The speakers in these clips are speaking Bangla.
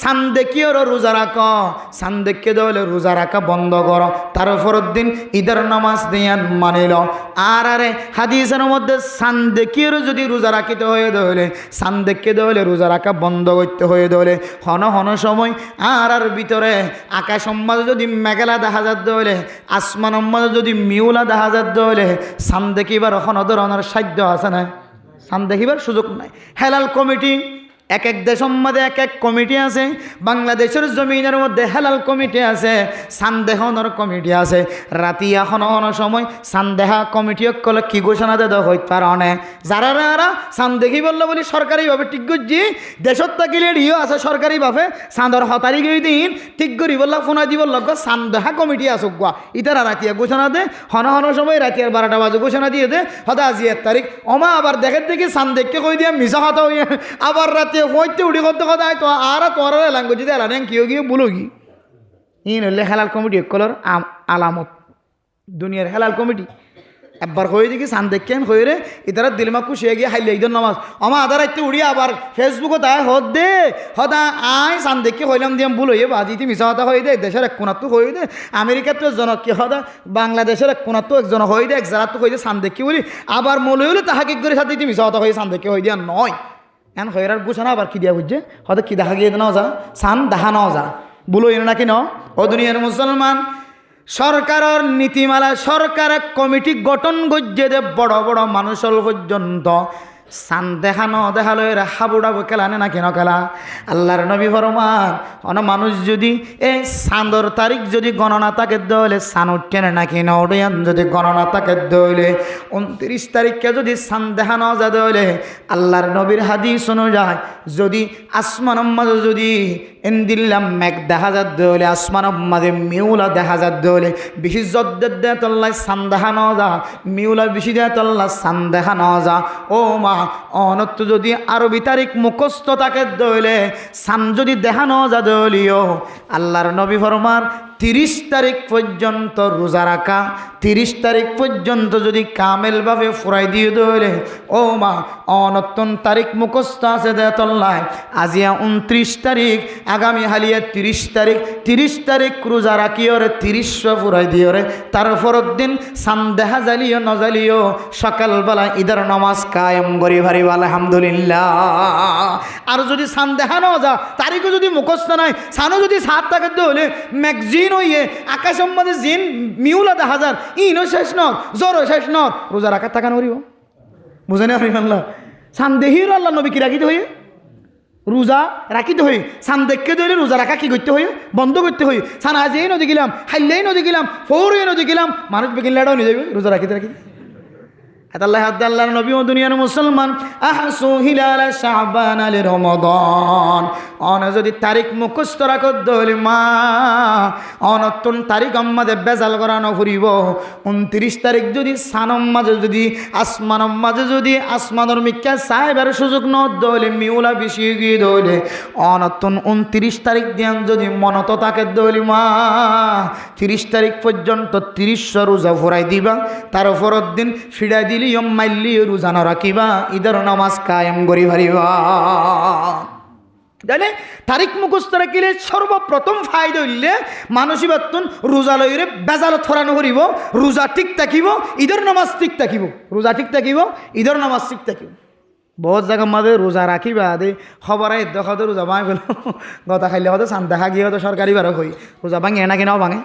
সান দেখিও রোজা রাখো, সান দেখিয়ে দলে রোজা রাখা বন্ধ করো, তারপরের দিন ঈদের নামাজ দিয়ান মানিল। আর আরে হাদিসের মধ্যে সান দেখিয়ে যদি রোজা রাখিতে হয়ে দলে, সান দেখিয়ে দলে রোজা রাখা বন্ধ করতে হয়ে দলে হন হন সময় আর ভিতরে আকাশ মাঝে যদি মেঘলা দেখা যাত দলে, আসমান মাঝে যদি মিউলা দেখা যাত দলে, সান দেখিবার কোনো ধরনের সাধ্য আছে না, সান দেখিবার সুযোগ নাই। হেলাল কমিটি এক এক দেশের মধ্যে এক এক কমিটি আছে, বাংলাদেশের জমিনের মধ্যে হেলাল কমিটি আছে, সান দেখানোর কমিটি আছে। রাতি এখন সময় সান দেখা কমিটি কলে কি ঘোষণা দেওয়া হইতে পারে অনেক যারা সান দেখি বললো বলি সরকারিভাবে ঠিক করছি, দেশত থাকিলে ইও আছে সরকারিভাবে সান্দর হতারিখ দিন ঠিক করি বললা ফোনা দিব লগ সান দেখা কমিটি আছে গুয়া ইতারা রাতিয়া ঘোষণা দে হন সময় রাতিয়ার 12টা বাজে ঘোষণা দিয়ে দে হদা আজি 1 তারিখ অমা আবার দেখের দেখি সান দেখতে কই দিয়া মিশা কথা হইয়া আবার রাতে হইতে উঠি করতে কথা তো আর তোর ল্যাঙ্গুয়েজ দিয়ে আলাদা কেউ গিয়ে বলো কি ই নইলে হেলাল কমিটি কলর আলামত দুনিয়ার হেলাল কমিটি একবার হয়ে দেখি সান দেখেন হয়ে রে ইতারা দিলমা খুশি হয়ে গিয়ে হাইলে ঈদের নামাজ আমার আধার রাখতে উড়িয়ে আবার ফেসবুকও তাই হদ দে হদা আয় সান দেখে হইলাম দিয়ে ভুল হইয়ে বাজিতে মিশা হতা হয়ে দে দেশের এক কোনাত্তু হয়ে দে আমেরিকার তো জনক কি হদা বাংলাদেশের এক কোনাত্তু একজন হয়ে দে এক জারাত্তু হয়ে দে সান দেখি বলি আবার মনে হইলে তাহাকে করে সাথে মিশা হতা হয়ে সান দেখে হয়ে দেওয়া নয় এন হইরার গুছানা আবার কি দিয়া বুঝছে হয়তো কি দেখা গিয়ে নাও যা সান দেখা নাও যা বলো এর নাকি ন ও দুনিয়ার মুসলমান সরকারের নীতিমালা সরকার কমিটি গঠন করছে যে বড় বড় মানুষের পর্যন্ত সান দেখানো দেখালো এরা হাবুডাবু খেলা নে না কেন খেলা আল্লাহর নবী ফরমান অন মানুষ যদি এই সান্দর তারিখ যদি গণনা তাকে দলে সান উঠে না কেন ওটান যদি গণনা তাকে দলে 29 তারিখকে যদি সান দেখানো যা দলে আল্লাহর নবীর হাদিস অনুযায়ী যদি আসমান মাঝে যদি এন্দিল্লাম মেঘ দেখা যাত দলে আসমান মাঝে মিউলা দেখা যাত দলে বেশি জদ্দের দেয় তল্লায় সান দেখানো যা মিউলা বেশি দেয় তল্লা সান দেখানো যা ও মা অনত্য যদি আরবি তারিখ মুখস্থ তাকে দইলে সান যদি দেখানো যা দলিও আল্লাহর নবী ফরমান 30 তারিখ পর্যন্ত রোজা রাখা 30 তারিখ পর্যন্ত যদি কামেলভাবে ফুরাই দিয়ে দইলে ও মা অনত্তন তারিখ মুখস্থ আছে দেতল্লায় আজিয়া 29 তারিখ আগামী হালিয়া 30 তারিখ রোজা রাখিও রে 30 ফুরাই দিও রে তারপরের দিন সান দেখা জালিও নজালিও সকালবেলা ঈদের নামাজ কায়েম করি ভারিব আলহামদুলিল্লাহ। আর যদি সান দেখানো যা তারিখও যদি মুখস্থ নাই সানও যদি 7 টাকা হলে ম্যাগজিন হইয়ে আকাশের মধ্যে জিন মিউলা 10,000 ইনও শেষ ন জ্বরও শেষ ন রোজা রাখার টাকা নরিব বুঝেন আপনি আল্লাহ সান দেহির আল্লাহ নবী কি রাখিতে হয়ে রোজা রাখিতে হই সান দেখতে ধরে রোজা রাখা কি করতে হই বন্ধ করতে হই সান আজই নদী গেলাম হাইলেই নদী গেলাম ফৌরই নদী গেলাম মানুষ বেগিন লেটাও নিয়ে যাবে রোজা রাখিতে রাখি আল্লাহর নবী ও দুনিয়ার মুসলমান আহসু Hilal Shaban Al Ramadan on যদি তারিখ মুখস্থ রাখত দলি মা অনতন তারিখ আমাদের বেজাল করানো ফুরিব 29 তারিখ যদি সানম মাঝে যদি আসমানম মাঝে যদি আসমানের মিক্কা সাহেবের সুযোগ ন দলে মিউলা বেশি গিয়ে দলে অনতন 29 তারিখ দিয়ান যদি মনত তাকে দলি মা 30 তারিখ পর্যন্ত 30 রোজা ফুরাই দিবা তারপরের দিন ফিরাই দিলি মাইলি রোজা না রাখিবা ঈদের নামাজ কায়েম করি ভারিবা জানে তারিখ মুখস্থ রাখিলে সর্বপ্রথম ফায়দা হইলে মানুষই বাতুন রোজা লইরে বেজাল থরানো করিব রোজা ঠিক থাকিব ঈদের নামাজ ঠিক থাকিব রোজা ঠিক থাকিব ঈদের নামাজ ঠিক থাকিব বহুত জায়গা মাঝে রোজা রাখিবা দে খবরে দেখা তো রোজা ভাঙে ফেলো গতা খাইলে হয়তো চান দেখা গিয়ে হয়তো সরকারি বারো হই রোজা ভাঙে না কিনাও ভাঙে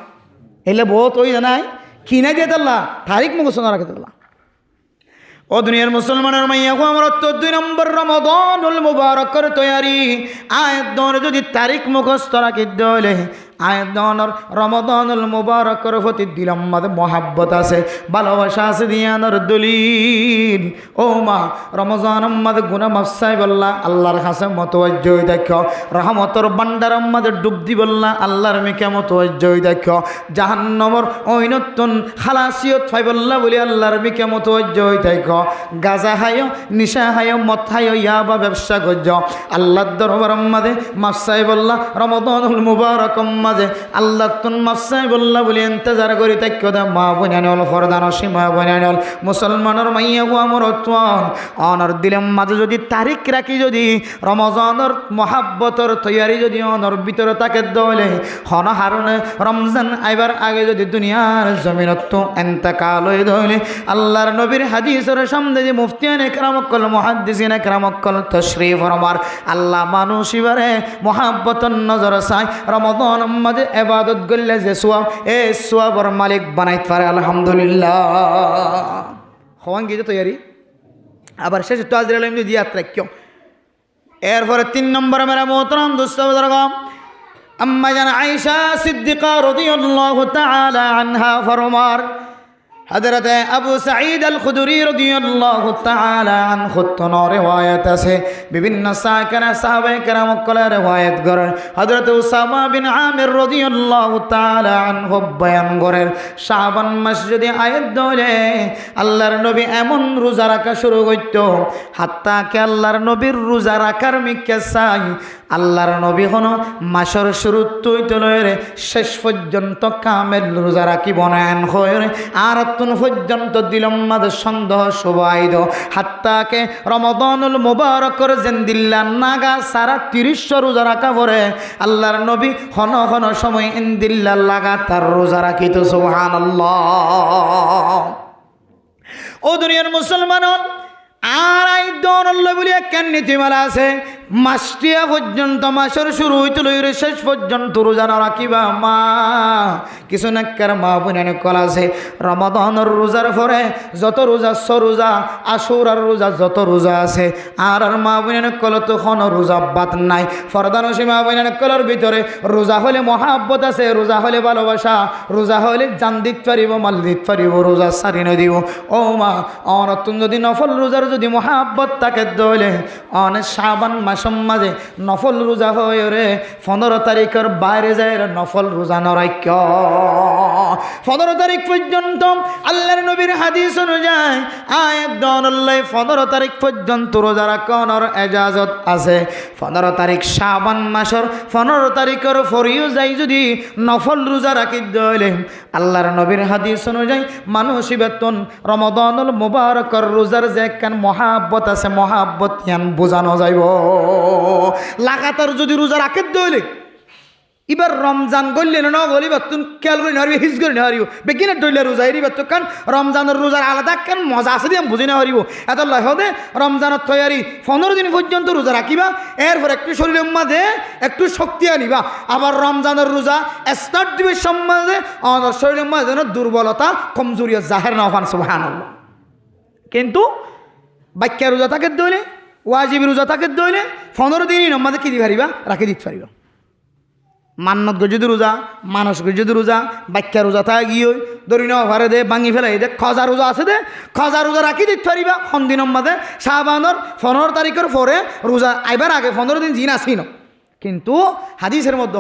এলে বহুত ওই জানাই কিনে দিয়ে তাল্লা তারিখ মুখস্থ না রাখে তাল্লা ও দুনিয়ার মুসলমানের মাইয়াকো আমরা 14 নম্বর রমাদানুল মুবারকের তৈয়ারি আয়াত যদি তারিখ মুখস্থ রাখি দলে আয়াত রমাদানুল মুবারকের প্রতি দিলাম মাঝে মহাব্বত আছে ভালোবাসা আছে দিয়ানোর দলিল ও মা রমজান মাঝে গুনাহ মাফ চাই বললা আল্লাহর কাছে মতওয়াজ্জহ দেখো রহমতের ভান্ডার মাঝে ডুব দি বললা আল্লাহর মিকে মতওয়াজ্জহ দেখো জাহান্নামের ঐনতুন খালাসিয়ত পাই বললা বলি আল্লাহর মিকে মতওয়াজ্জহ দেখো গাজা হায়ো নিশা হায়ো মদ হায়ো ইয়াবা ব্যবসা করছো আল্লাহর দরবার মাঝে মাফ চাই বললা রমাদানুল মুবারক মাঝে আল্লাহ তুন মাসাই বললা বলি ইন্তজার করি তাক্যদা মা বনানল ফরদান সীমা বনানল মুসলমানের মাইয়া গো আমার অতন অনর দিলেম মাঝে যদি তারিখ রাখি যদি রমজানের মহাব্বতর তৈয়ারি যদি অনর ভিতরে তাকে দলে হন হারণে রমজান আইবার আগে যদি দুনিয়ার জমিনত এন্তেকাল হয়ে ধইলে আল্লাহর নবীর হাদিসের সামনে যে মুফতিয়ান একরামকল মুহাদ্দিসিন একরামকল তশরিফ ফরমার আল্লাহ মানুষ এবারে মহাব্বতর নজর চাই রমজান মাঝে ইবাদত করলে যে সওয়াব এই সওয়াবর মালিক বানাইতে পারে আলহামদুলিল্লাহ হওয়ান গিয়ে তৈয়ারি আবার শেষে তাজরিল আলম যদি যাত্রা কেউ এরপরে 3 নম্বরে মেরা মোহতরম দোস্ত বুজুর্গম আম্মা জান আয়েশা সিদ্দিকা রাদিয়াল্লাহু তাআলা আনহা ফরমার হযরত আবু সাঈদ আল খুদরি রাদিয়াল্লাহু তাআলা আনহু তো রিওয়ায়াত আছে বিভিন্ন সাহাবায়ে কেরাম কল রিওয়ায়াত করেন হযরত উসামা বিন আমির রাদিয়াল্লাহু তাআলা আনহু বয়ান করেন শাবান মাস যদি আয়াত দলে আল্লাহর নবী এমন রোজা রাখা শুরু করত হাত্তা কে আল্লাহর নবীর রোজা রাখার মিকে চাই আল্লাহর নবী হনো মাসের শুরু তুইতে লয়ে শেষ পর্যন্ত কামেল রোজা রাখি বনায়ন হয়ে আর তুন পর্যন্ত দিলম মাঝে সন্দেহ সুবাইদ হাত্তাকে রমাদানুল মুবারকর জিন্দিল্লা নাগা সারা 30 রোজা রাখা পরে আল্লাহর নবী হন হন সময় ইন্দিল্লা লাগাতার রোজা রাখিত সুবহানাল্লাহ ও দুনিয়ার মুসলমান আর আই দোনল্লা বলি কেন নীতিমালা আছে মাসটিয়া পর্যন্ত মাসের শুরু হইতে লইরে শেষ পর্যন্ত রোজা না রাখিবা মা কিছু নাক্কার মা বোনের কল আছে রমাদানের রোজার পরে যত রোজা রোজা আশুরার রোজা যত রোজা আছে আর মা বোনের কল তো কোনো রোজা বাদ নাই ফরদানসী মা বোনের কলের ভিতরে রোজা হলে মহাব্বত আছে রোজা হলে ভালোবাসা রোজা হলে জান দিতে পারিব মাল দিতে পারিব রোজা সারি নদিব ও মা অনতুন যদি নফল রোজার যদি মহাব্বত তাকে দলে অনেক শাবান মাঝে নফল রোজা হয়ে রে 15 তারিখের বাইরে যায় নফল রোজা নরাক্য 15 তারিখ পর্যন্ত আল্লাহর নবীর হাদিস অনুযায়ী আয়াত দনুল্লাহ 15 তারিখ পর্যন্ত রোজা রাখার ইজাজত আছে 15 তারিখ শাবান মাসের 15 তারিখের ফরিও যাই যদি নফল রোজা রাখি দইলে আল্লাহর নবীর হাদিস অনুযায়ী মানুষ বেতন রমাদানুল মুবারকর রোজার যে একখান মহাব্বত আছে মহাব্বত ইয়ান বোঝানো যাইব লাগাতার যদি রোজা রাখে দইলে এবার রমজান গললে না গলিবার তুমি খেয়াল করে নারিব হিজ করে নারিব বেগিনে ডইলে রোজা এরিবার তো কারণ রমজানের রোজার আলাদা কেন মজা আছে দিয়ে আমি বুঝি না হারিব এত লাহদে রমজানের তৈয়ারি 15 দিন পর্যন্ত রোজা রাখিবা এরপর একটু শরীরের মাঝে একটু শক্তি আনিবা আবার রমজানের রোজা স্টার্ট দিবে সম্মানে আমাদের শরীরের মাঝে দুর্বলতা কমজোরি জাহের না হন সুবহানাল্লাহ কিন্তু বাক্যা রোজা থাকে দইলে ওয়াজিব রোজা থাকে দইলে 15 দিনই নমাজে কি দি পারিবা রাখি দিতে পারিবা মান্নত গজুদ রোজা মানস গজুদ রোজা বাক্যা রোজা তা গিয়ে ধরি নাও ঘরে দে ভাঙি ফেলাই দে খজা রোজা আছে দে খজা রোজা রাখি দিতে পারিবা সন্দিনের মাঝে শাবানের 15 তারিখের পরে রোজা আইবার আগে 15 দিন জিন আসি না কিন্তু হাদিসের মধ্যে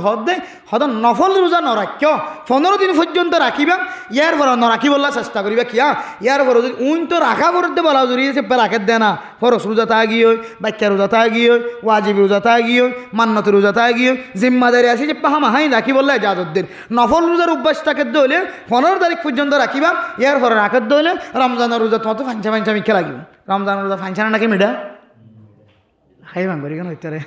হদ নফল রোজা নরাক্য 15 দিন পর্যন্ত রাখিবা ইয়ার পর নরাখি বললা চেষ্টা করিবা কিয়া ইয়ার পর যদি উইন তো রাখা করতে বলা জড়িয়েছে রাখে দে না ফরস রোজা তা গিয়ে বাক্যা রোজা তা গিয়ে ওয়াজিব রোজা তা গিয়ে মান্নত রোজা তা গিয়ে জিম্মাদারি আছে যে পাহা হাই রাখি বললে জাজতদের নফল রোজার অভ্যাস থাকে দইলে 15 তারিখ পর্যন্ত রাখিবা ইয়ার পর রাখার দইলে রমজানের রোজা তোমার তো ফাঞ্চা ফাঞ্চা মিখে লাগিব রমজানের রোজা ফাঞ্চানা নাকি মিডা হাই ভাঙ্গরি কেন হইতারে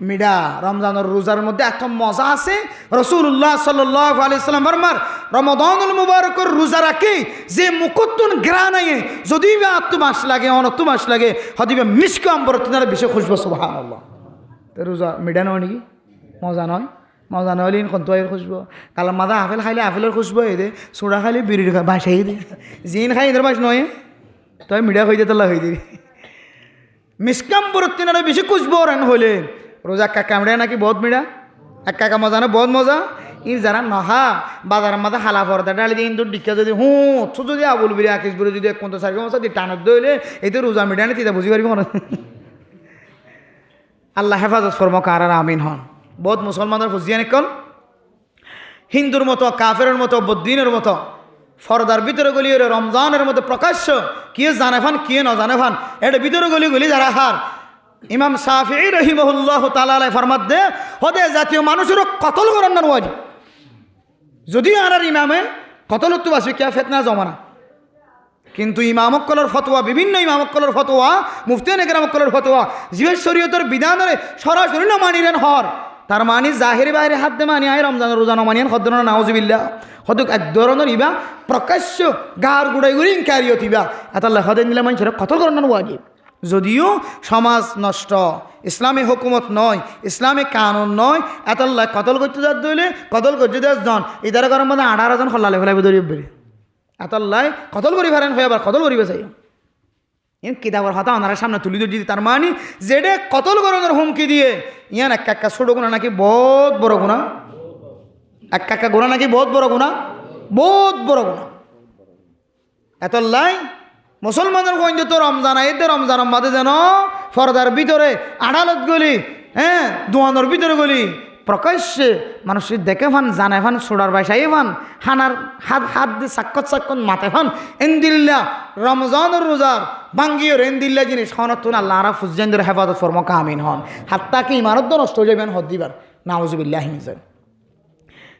মিডা রমজানের রোজার মধ্যে এত মজা আছে রাসূলুল্লাহ সাল্লাল্লাহু আলাইহি সাল্লাম ফরমার রমাদানুল মুবারকের রোজা রাখি যে মুকদ্দুন গ্রানায়ে যদি বা আত্ম মাস লাগে অনত মাস লাগে হদিবে মিশক আম্বরতনার বিষয় খুশবু সুবহানাল্লাহ তো রোজা মিডা নয় নাকি মজা নয় মজা নইলে কন্তয়ের খুশবু কাল মাদা আপেল খাইলে আপেলের খুশবু এই দে সোডা খাইলে বিড়ির বাসাই দে জিন খাই এদের বাস নয় তাই মিডা হয়ে যেতে হয়ে দিবি মিশকাম বরতনার বেশি খুশবু রান হলে রোজা কাকা মিডা নাকি বহুত মিডা এক কাকা মজা না বহুত মজা ইন যারা নহা বাজারের মাঝে হালা পর্দা ডালি দিয়ে ইন্দুর ডিকা যদি যদি আবুল বিরি আকিস বিরি যদি 50 মশা দিয়ে টানত দইলে এই তো রোজা মিডা নেই তা বুঝি পারবি মনে আল্লাহ হেফাজত ফরমক আর আমিন হন বহুত মুসলমানের ফুজিয়ান কল হিন্দুর মতো কাফেরের মতো বদ্দিনের মতো ফরদার ভিতরে গলি রমজানের মধ্যে প্রকাশ্য কিয়ে জানে ফান কিয়ে ন জানে ফান এটা ভিতরে গলি যারা হার ইমাম শাফিঈ রাহিমাহুল্লাহু তাআলা ফরমাত দে হদে জাতীয় মানুষেরও কতল করার না ওয়াজিব যদিও আর ইমামে কতলত তো বাসি কে ফিতনা জমানা কিন্তু ইমামকলের ফতোয়া বিভিন্ন ইমামকলের ফতোয়া মুফতিয়ানে কেরামকলের ফতোয়া জিহের শরীয়তের বিধানের সরাসরি না মানিলেন হর তার মানে জাহিরে বাইরে হাত দে মানি আয় রমজান রোজা নমানিয়ান হদ্দনা নাউজুবিল্লাহ হদুক এক ধরনের ইবা প্রকাশ্য গার গুড়াই গুড়ি ইনকারিয়ত ইবা এতাল্লাহ হদে নিলে মানুষের কতল করার না ওয়াজিব যদিও সমাজ নষ্ট ইসলামী হুকুমত নয় ইসলামী কানুন নয় এতাল্লাহ কতল করতে যাত দইলে কতল করতে যাস জন ইদারা গরম মধ্যে 18 জন খল্লালে ফেলাই দৌড়িয়ে বেরি এতাল্লাহ কতল করি ফেরেন হয়ে আবার কতল করিবে চাই কিতাবের কথা ওনারা সামনে তুলি দিদি তার মানে যেটা কতল করানোর হুমকি দিয়ে ইয়ান এক কাকা ছোট গুণা নাকি বহুত বড় গুণা এক কাকা গুণা নাকি বহুত বড় গুণা বহুত বড় গুণা এতাল্লাহ মুসলমানের কইন তো রমজান আইতে রমজান মাঝে যেন ফরদার ভিতরে আদালত গলি দোয়ানোর ভিতরে গলি প্রকাশ্যে মানুষের দেখে ফান জানে ফান সোডার বাসাই ফান হানার হাত হাত দিয়ে সাক্ষত মাথে ফান এন্দিল্লা রমজানের রোজার বাঙ্গিয়র এন্দিল্লা জিনিস হনতুন আল্লাহ আরা ফুজেন্দ্র হেফাজত ফরম কামিন হন হাত্তাকে ইমারত নষ্ট হয়ে যাবেন হদ দিবার নাউজুবিল্লাহি মিন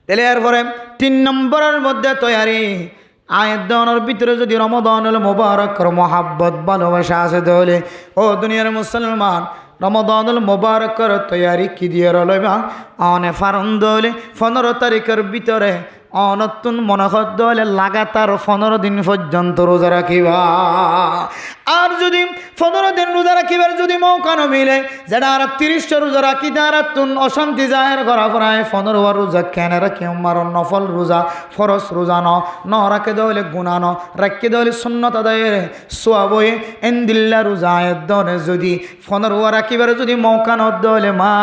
তাহলে এরপরে 3 নম্বরের মধ্যে তৈয়ারি আয়াত দানের ভিতরে যদি রমাদানুল মুবারকর মহাব্বত ভালোবাসা আছে তাহলে ও দুনিয়ার মুসলমান রমাদানুল মুবারকর তৈয়ারি কি দিয়ে রলবা অনে ফারন দলে 15 তারিখের ভিতরে অনতুন মনোহর দলে লাগাতার 15 দিন পর্যন্ত রোজা রাখিবা আর যদি 15 দিন রোজা রাখিবার যদি মৌকা না মিলে যেটা আর 30 রোজা রাখি তার তুন অশান্তি জাহের করা পড়ায় 15 রোজা কেন রাখি আমার নফল রোজা ফরজ রোজা ন রাখে দলে গুণা ন রাখে দলে সুন্নত আদায়ের সোয়াবয়ে এন্দিল্লা রোজা দনে যদি 15 রাখিবার যদি মৌকা ন দলে মা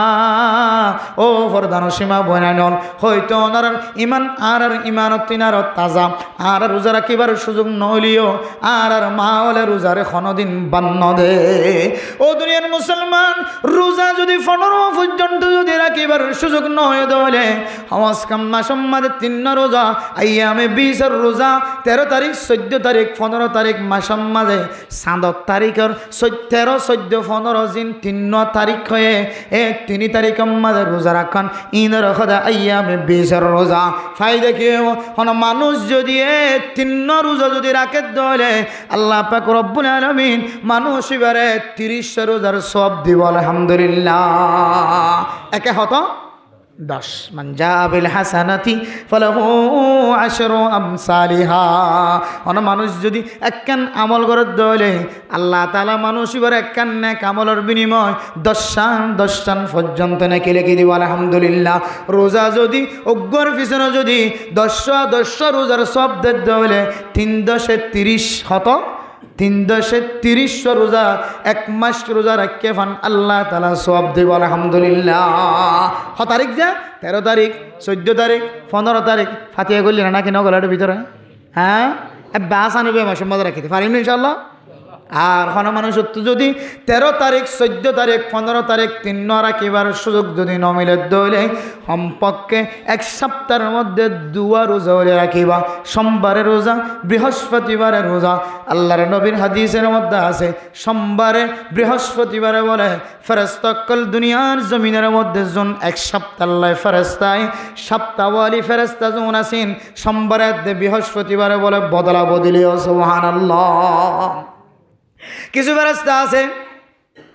ও ফরদান সীমা বনাই নন হয়তো ওনার ইমান আর ইমানত তিনার তাজা আর রোজা রাখিবার সুযোগ নলিও আর মা হলে রোজারে দিন বান্ন দে ও দুনিয়ার মুসলমান রোজা যদি 15 পর্যন্ত যদি রাখিবার সুযোগ নয় দলে হওয়াজকাম মাসম মাঝে 3 রোজা আইয়ামে 20 রোজা 13 তারিখ 14 তারিখ 15 তারিখ মাসম মাঝে 7 তারিখের 13 14 15 দিন 3 তারিখ হয়ে 3 তারিখ মাঝে রোজা রাখান ইনের খদা আইয়ামে 20 রোজা ফায়দা কি হন মানুষ যদি 3 রোজা যদি রাখে দলে আল্লাহ পাক রব্বুল আলামিন মানুষ এবারে 30 রোজার সব দিব আলহামদুলিল্লাহ একে হতো 10 মান জাবিল হাসানাতি ফালাহু আশরু আমসালিহা অন মানুষ যদি একখান আমল করে দলে আল্লাহ তাআলা মানুষ এবারে একখান নেক আমলের বিনিময় 10 টান পর্যন্ত নেকি লিখে দিব আলহামদুলিল্লাহ রোজা যদি অজ্ঞর পিছনে যদি 10 রোজার সব দলে 3 10 30 হতো 330 রোজা 1 মাস রোজা রাখে ফান আল্লাহ তাআলা সওয়াব দেব আলহামদুলিল্লাহ কত তারিখ যা 13 তারিখ 14 তারিখ 15 তারিখ ফাতিহা করলি না নাকি নগলার ভিতরে হ্যাঁ বাস আনবে মাসের মধ্যে রাখিতে পারিম ইনশাআল্লাহ আর কোন মানুষ যদি 13 তারিখ 14 তারিখ 15 তারিখ 3 রাখিবার সুযোগ যদি ন মিলে দইলে কমপক্ষে 1 সপ্তাহের মধ্যে 2 রোজা রাখিবা সোমবারে রোজা বৃহস্পতিবারে রোজা আল্লাহর নবীর হাদিসের মধ্যে আছে সোমবারে বৃহস্পতিবারে বলে ফেরেশতা কল দুনিয়ার জমিনের মধ্যে জন 1 সপ্তাহ আল্লাহ ফেরেশতায় সপ্তাহওয়ালি ফেরেশতা জন আছেন সোমবারে বৃহস্পতিবারে বলে বদলা বদলিও সুবহানাল্লাহ কিছু ফেরেশতা আছে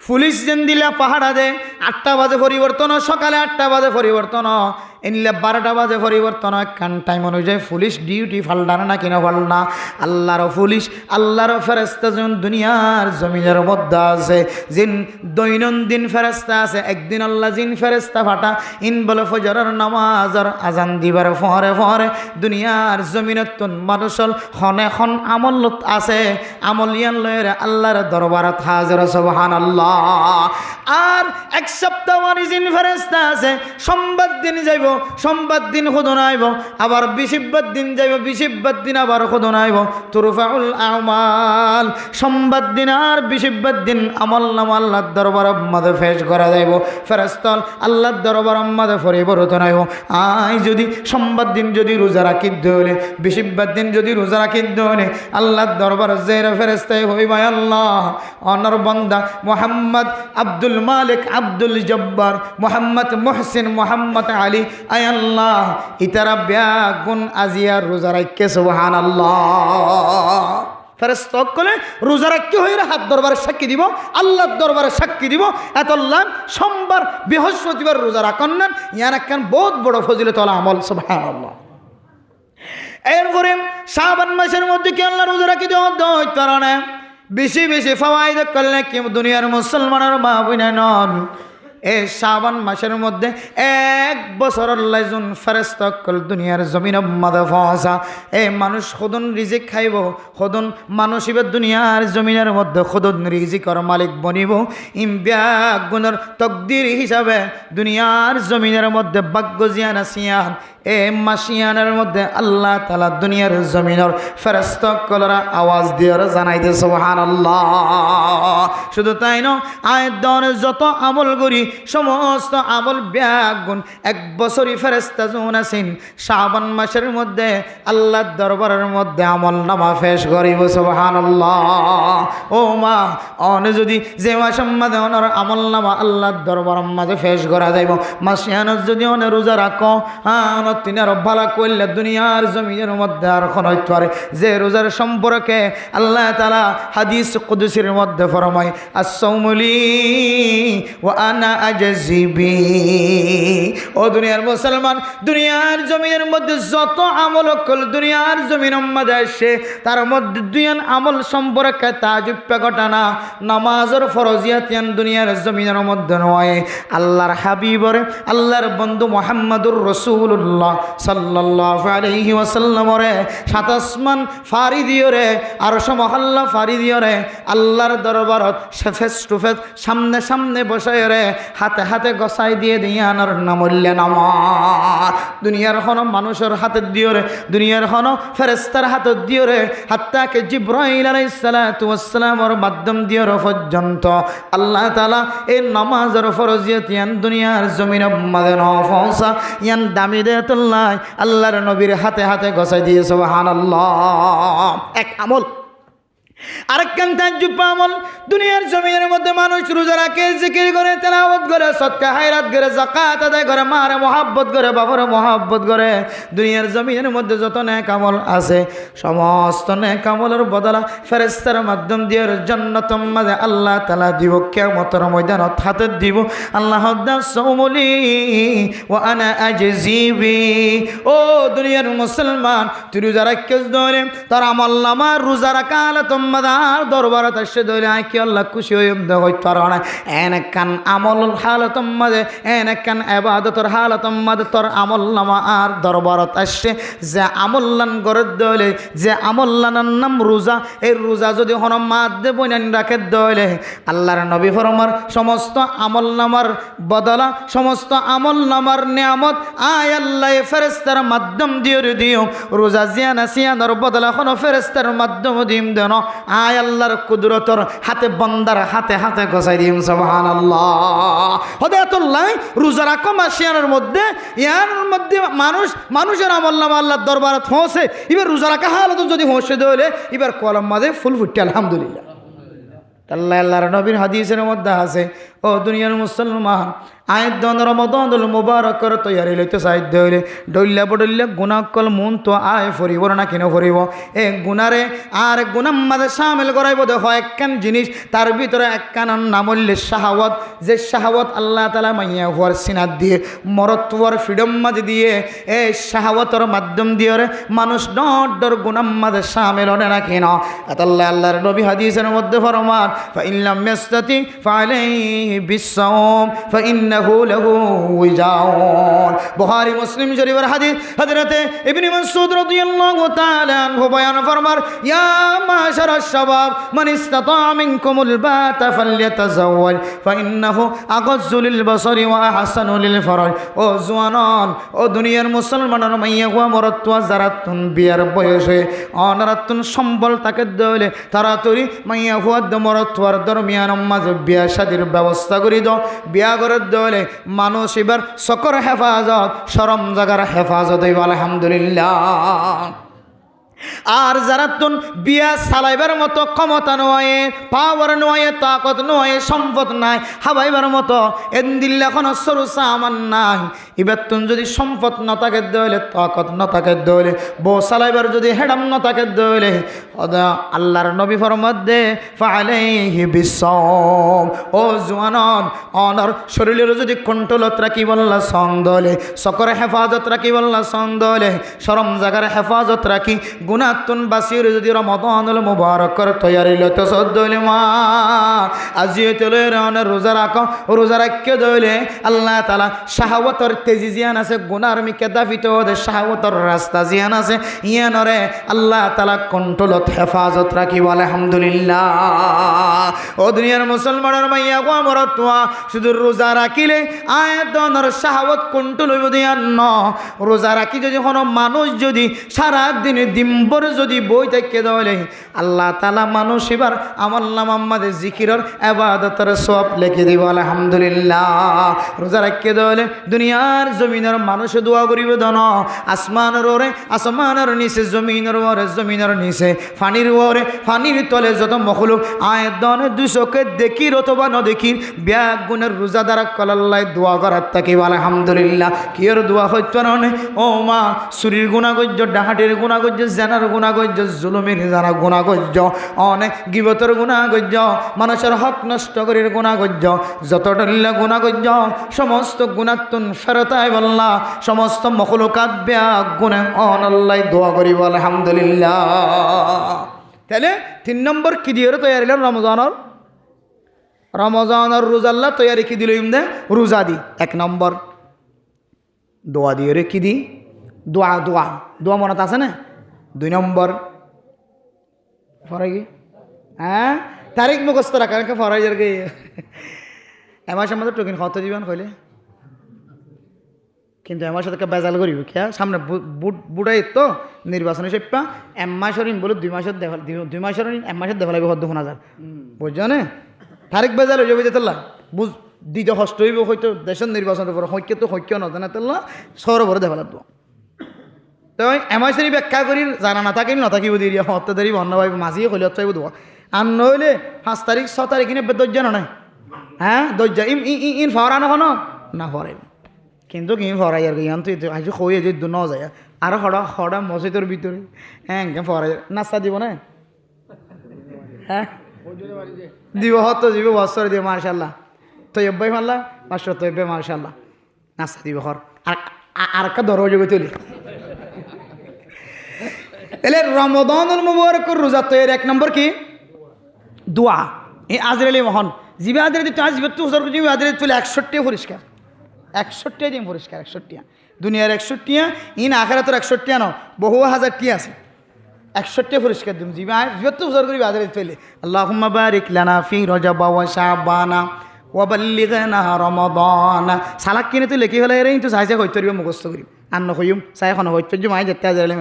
পুলিশ যেন দিলা পাহাড়া দে 8টা বাজে পরিবর্তন সকালে 8টা বাজে পরিবর্তন এনলে 12টা বাজে পরিবর্তন কান টাইম অনুযায়ী পুলিশ ডিউটি ফালদানা না কিনা ফালনা আল্লাহর পুলিশ আল্লাহর ফেরেশতা যেন দুনিয়ার জমিনের মধ্যে আছে জিন দৈনন্দিন ফেরেশতা আছে একদিন আল্লাহ জিন ফেরেশতা ফাটা ইন বলে ফজরের নামাজের আজান দিবার পরে পরে দুনিয়ার জমিনের তুন মানুষল হনে খন আমল আছে আমলিয়ান লয়ের আল্লাহর দরবারত হাজির সুবহানাল্লাহ আর 1 সপ্তাহ ওয়ারি জিন ফেরেশতা আছে সোমবার দিন যাইব সোমবার দিন খুদন আইব আবার বিশিববার দিন যাইব বিশিববার দিন আবার খুদন আইব তুরফাউল আমাল সোমবার দিন আর বিশিববার দিন আমল নামা আল্লাহর দরবারের মধ্যে পেশ করা যাইব ফেরেশতা আল্লাহর দরবারের মধ্যে পরিবর্তন আইব আই যদি সোমবার দিন যদি রোজা রাখি দলে বিশিববার দিন যদি রোজা রাখি দলে আল্লাহর দরবারে জেরা ফেরেশতা হইবা আল্লাহ অনর বান্দা মুহাম্মদ মোহাম্মদ আব্দুল মালিক, আব্দুল জব্বার, মোহাম্মদ মুহসিন, মোহাম্মদ আলী, আয় আল্লাহ ইতারা ব্যাগুন আজিয়া রোজা রাখে সুবহানাল্লাহ। ফেরেশতা সকলে রোজা রাখতে হইলে হাত দরবারে সাক্ষী দিব, আল্লাহর দরবারে সাক্ষী দিব এতল্লাহ সোমবার বৃহস্পতিবার রোজা রাখেন না, ইয়ার একখান বহুত বড় ফজিলত আমল সুবহানাল্লাহ। এরপরে শাবান মাসের মধ্যে কি আল্লাহ রোজা রাখি দেওয়া কারণে বেশি বেশি ফাওয়াইদ করলে কি দুনিয়ার মুসলমানের মা বোনা নন, এই শাবান মাসের মধ্যে 1 বছর আল্লাহ যুন ফেরেশতা কল দুনিয়ার জমিন মাদা ফাসা এই মানুষ খুদন রিজিক খাইব, খুদন মানুষ ইবে দুনিয়ার জমিনের মধ্যে খুদন রিজিকর মালিক বনিব। ইমব্যাগুনের তকদির হিসাবে দুনিয়ার জমিনের মধ্যে ভাগ্য জিয়ান আসিয়ান এ মাসিয়ানের মধ্যে আল্লাহ তাআলা দুনিয়ার জমিনের ফেরেশতা কলরা আওয়াজ দিয়ে জানাইতে সুবহানাল্লাহ। শুধু তাই নয়, আয়াত দনের যত আমল করি সমস্ত আমল ব্যাগুন 1 বছরই ফেরেশতা যুন আছেন শাবান মাসের মধ্যে আল্লাহর দরবারের মধ্যে আমল নামা পেশ করিব সুবহানাল্লাহ। ও মা অন যদি যে মাসের মধ্যে ওনার আমল নামা আল্লাহর দরবারের মধ্যে পেশ করা যাইব, মাসিয়ানত যদি ওনে রোজা রাখো তিনার ভালা করলে দুনিয়ার জমিনের মধ্যে আর কোনো পারে যে রোজার সম্পর্কে আল্লাহ তাআলা হাদিস কুদসির মধ্যে ফরমায় as-sawmu li wa ana ajzi bi। ও দুনিয়ার মুসলমান, দুনিয়ার জমিনের মধ্যে যত আমল কল দুনিয়ার জমিনের মধ্যে আসে তার মধ্যে দুইয়ান আমল সম্পর্কে তাজুব ঘটনা নামাজের ফরজিয়াত দুনিয়ার জমিনের মধ্যে নয়। আল্লাহর হাবিবরে আল্লাহর বন্ধু মুহাম্মদুর রাসূলুল্লাহ সাল্লাল্লাহু আলাইহি ওয়াসাল্লাম রে 7 আসমান ফারি দিও রে আরশ মহল্লা ফারি দিও রে আল্লাহর দরবারত ফেস টু ফেস সামনে সামনে বসায় রে হাতে হাতে গসাই দিয়ে দিয়ানোর নামল্যে নামাজ দুনিয়ার হন মানুষের হাতে দিও রে, দুনিয়ার হন ফেরেশতার হাতে দিও রে, হাত্তাকে জিবরাইল আলাইহিস সালাতু ওয়াস সালামের মাধ্যম দিও রে পর্যন্ত আল্লাহ তাআলা এই নামাজের ফরজিয়ত দুনিয়ার জমিনে মধ্যে নফসা দামি দে আল্লাহর নবীর হাতে হাতে গসাই দিয়ে সুবহানাল্লাহ। এক আমল আরেকখান তাজ্জুব আমল দুনিয়ার জমিনের মধ্যে মানুষ রোজা রাখে, জিকির করে, তেলাওয়াত করে, সদকা হায়রাত করে, যাকাত আদায় করে, মারে মহব্বত করে, বাবারে মহব্বত করে। দুনিয়ার জমিনের মধ্যে যত নেক আমল আছে সমস্ত নেক আমলের বদলা ফেরেশতার মাধ্যম দিয়ে জান্নাতের মাঝে আল্লাহ তাআলা দিব, কিয়ামতের ময়দানত হাতে দিব। আল্লাহ দাসৌমুলি ওয়া আনা আজজি বি। ও দুনিয়ার মুসলমান, তুই রোজা রাখিস ধরে তার আমল নামা রোজা রাখা তোমার দরবারত আসে ধরে আয় কি আল্লাহ খুশি হয়ে না এনেকান আমল হালত মাঝে এনেকান ইবাদতের হালত মাঝে তোর আমল নামা আর দরবারত আসে যে আমল্লান গরত দলে যে আমল্লানের নাম রোজা, এই রোজা যদি হন মাধ্যে বইনান রাখে দলে আল্লাহর নবী ফরমার সমস্ত আমল নামার বদলা সমস্ত আমল নামার নিয়ামত আয় আল্লাহ ফেরেশতার মাধ্যম দিয়ে দিও। রোজা জিয়ানা সিয়ানোর বদলা হন ফেরেশতার মাধ্যম দিম দেন আয় আল্লাহর কুদরতর হাতে বন্দার হাতে হাতে গসাই দিম সুবহানাল্লাহ। হদায়াতুল্লাহ রোজা রাখো মাসিয়ানের মধ্যে ইয়ার মধ্যে মানুষের আমল নামা আল্লাহর দরবারে পৌঁছে এবার রোজা রাখা হালত যদি পৌঁছে দিলে এবার কলম মাঝে ফুল ফুটে আলহামদুলিল্লাহ। আল্লাহর নবীর হাদিসের মধ্যে আছে ও দুনিয়ার মুসলমান আয়ের দন রমাদানুল মুবারকর তৈয়ারি লইতে সাহায্য হইলে ডইল্লা বডল্লা গুনাহ কল মন তো আয় ফরিব না কেন ফরিব এ গুনারে আর গুনাম মাঝে শামিল করাইব। দেখো একখান জিনিস তার ভিতরে একখান নাম হইলে শাহাওয়াত, যে শাহাওয়াত আল্লাহ তাআলা মাইয়া হওয়ার সিনাত দিয়ে মরত্বর ফ্রিডম মাঝে দিয়ে এই শাহাওয়াতের মাধ্যম দিয়ে মানুষ ডর গুনাম মাঝে শামিল হনে না কেন। আল্লাহর নবী হাদিসের মধ্যে ফরমান ফাইন লাম ইয়াস্তাতি ফালাইহি বিসসাওম ফাইন্নাহু লাহু উজাউন। বুখারী মুসলিম শরীফের হাদিস হযরতে ইবনে মাসউদ রাদিয়াল্লাহু তাআলা আনহু বয়ান ফরমার ইয়া মাশারাশ শাবাব মান ইসতাতা মিনকুমুল বাতা ফালইয়াতাযাওয়াজ ফাইন্নাহু আগাজ্জু লিল বাসারি ওয়া আহসানু লিল ফরাজ। ও জওয়ান ও দুনিয়ার মুসলমানের মাইয়া ওয়া মরত্ওয়া যারাতুন বিয়ার বয়সে অনারাতুন সম্বল তাকে দলে তাড়াতাড়ি মাইয়া হওয়ার মরত্ওয়ার দরমিয়ান মাঝে বিয়া শাদির ব্যবস্থা করি দাও। বিয়া করে দলে মানুষ এবার সকর হেফাজত শরম জাগার হেফাজত হইব আলহামদুলিল্লাহ। আর যারা তুন বিয়া চালাইবার মতো ক্ষমতা নয়, পাওয়ার নয়, তাকত নয়, সম্পদ নাই, হাবাইবার মতো এন্দিল্লা কোনো সরু সামান নাই, এবার তুন যদি সম্পদ না থাকে দইলে, তাকত না থাকে দইলে, বউ চালাইবার যদি হেডাম না থাকে দইলে, আল্লাহর নবী ফরমাদে ফালাইহি বিসম, ও জওয়ানন অনর শরীরের যদি কন্ট্রোলত রাখি বললা সন্দলে, সকরে হেফাজত রাখি বললা সন্দলে, শরম জাগার হেফাজত রাখি গুনাতুন বাসির যদি রমাদানুল মুবারকর তৈয়ারি লতে সদ্দলে মা আজিয়ে চলে রানের রোজা রাখো, রোজা রাখকে দইলে আল্লাহ তাআলা শাহওয়াতর তেজি জিয়ান আছে, গুনার মিকে দাফিত ওদের শাহওয়াতর রাস্তা জিয়ান আছে, ইয়ানরে আল্লাহ তাআলা কন্ট্রোলত হেফাজত রাখি বলে আলহামদুলিল্লাহ। ও দুনিয়ার মুসলমানের মাইয়া গো আমার তোয়া শুধু রোজা রাখিলে আয়াতনের শাহওয়াত কন্ট্রোল হইব দিয়ান ন, রোজা রাখি যদি কোনো মানুষ যদি সারা দিনে দিনভর যদি বই থেকে দলে আল্লাহ তাআলা মানুষ এবার আমল নামা আমাদের জিকিরের ইবাদতের সওয়াব লিখে দিব আলহামদুলিল্লাহ। রোজা রাখকে দলে দুনিয়ার জমিনের মানুষ দোয়া করিব দন, আসমানের ওরে আসমানের নিচে, জমিনের ওরে জমিনের নিচে, ফানির ওরে ফানির তলে যত মখলুক আয়াত দনে দুই চোখে দেখির অথবা ন দেখির ব্যাগ গুণের রোজা দ্বারা কলাল্লাই দোয়া করার তাকে আলহামদুলিল্লাহ। কিয়র দোয়া হচ্ছে না ও মা, চুরির গুণা গজ্য, ডাহাটির গুণা গজ্য, জেনার গুণা গজ্য, জুলুমের জানা গুণা গজ্য, অনেক গিবতর গুণা গজ্য, মানুষের হক নষ্ট করির গুণা গজ্য, যত ডল্লা গুণা গজ্য সমস্ত গুণাতুন ফেরতায় বললা, সমস্ত মখলুকাত ব্যাগ গুণে অনাল্লাই দোয়া করিব আলহামদুলিল্লাহ। তাহলে 3 নম্বর কি দিয়ে তৈয়ারিলেন রমজানের, রমজানের রোজাল্লা তৈয়ারি কি দিল ইমদে রোজা দি। 1 নম্বর দোয়া দিয়ে রে কি দি, দোয়া দোয়া দোয়া মনত আছে না। 2 নম্বর ফরাই কি, হ্যাঁ তারিখ মুখস্থ রাখা ফরাই যার গে এমার সামনে টোকেন কত দিবেন কইলে, কিন্তু এমার সাথে বেজাল করিব কে সামনে বুড়াই তো নির্বাচনী সেপ্পা এমাসের বলে 2 মাসের দেখা, 2 মাসের 1 মাসের দেখা লাগবে হদ্দ 1000 বুঝছো না। তারিখ বেজাল হয়ে যাবে তেল্লা বুঝ দিতে কষ্ট হইব, হয়তো দেশের নির্বাচনের পর হইকে তো হইকে নজানা তেল্লা সরবরে দেখা লাগবো। তো এমাসেরই ব্যাখ্যা করি জানা না থাকিল নথাকিব দিয়ে হত্যা দেরি অন্য ভাই মাঝিয়ে হইলে চাইব দেবো, আর নইলে 5 তারিখ 6 তারিখ কিনে দরজা নয়, হ্যাঁ দরজা ইন ফরানো হনো না ফরাই, কিন্তু কি ফরাই আর কি আজ হয়ে যে ন যায় আর হড়া মসজিদের ভিতরে হ্যাঁ ফরাই নাস্তা দিব না, হ্যাঁ দিব হত দিব বছর দিব মার্শাল্লাহ তৈবাই মাল্লা 500 তৈবে মার্শাল্লাহ নাস্তা দিব হর আর একটা দরজা তুলি। তাহলে রমাদানুল মুবারক রোজা তৈরি 1 নম্বর কি দোয়া, এই আজরাইলি মহন জিবে আজরাইলি তো আসবে তো হুজুর জিবে আজরাইলি তুলে 61 পরিষ্কার, 61 দিন পরিষ্কার, 61 দুনিয়ার 61 ইন আখিরাতের 61 ন বহু হাজার টি আছে, 61 পরিষ্কার দিন জিবে তো হুজুর করি আজরাইলি তুলে আল্লাহুম্মা বারিক লানা ফি রজব ওয়া শাবানা ওয়া বাল্লিগনা রমাদান সালাক কিনে তুই লেখি হলে এর কিন্তু সাইজে হইতে পারবে মুখস্থ করি আর নকইম সাই এখন হইতে জমাই যেতে আজরাইলি।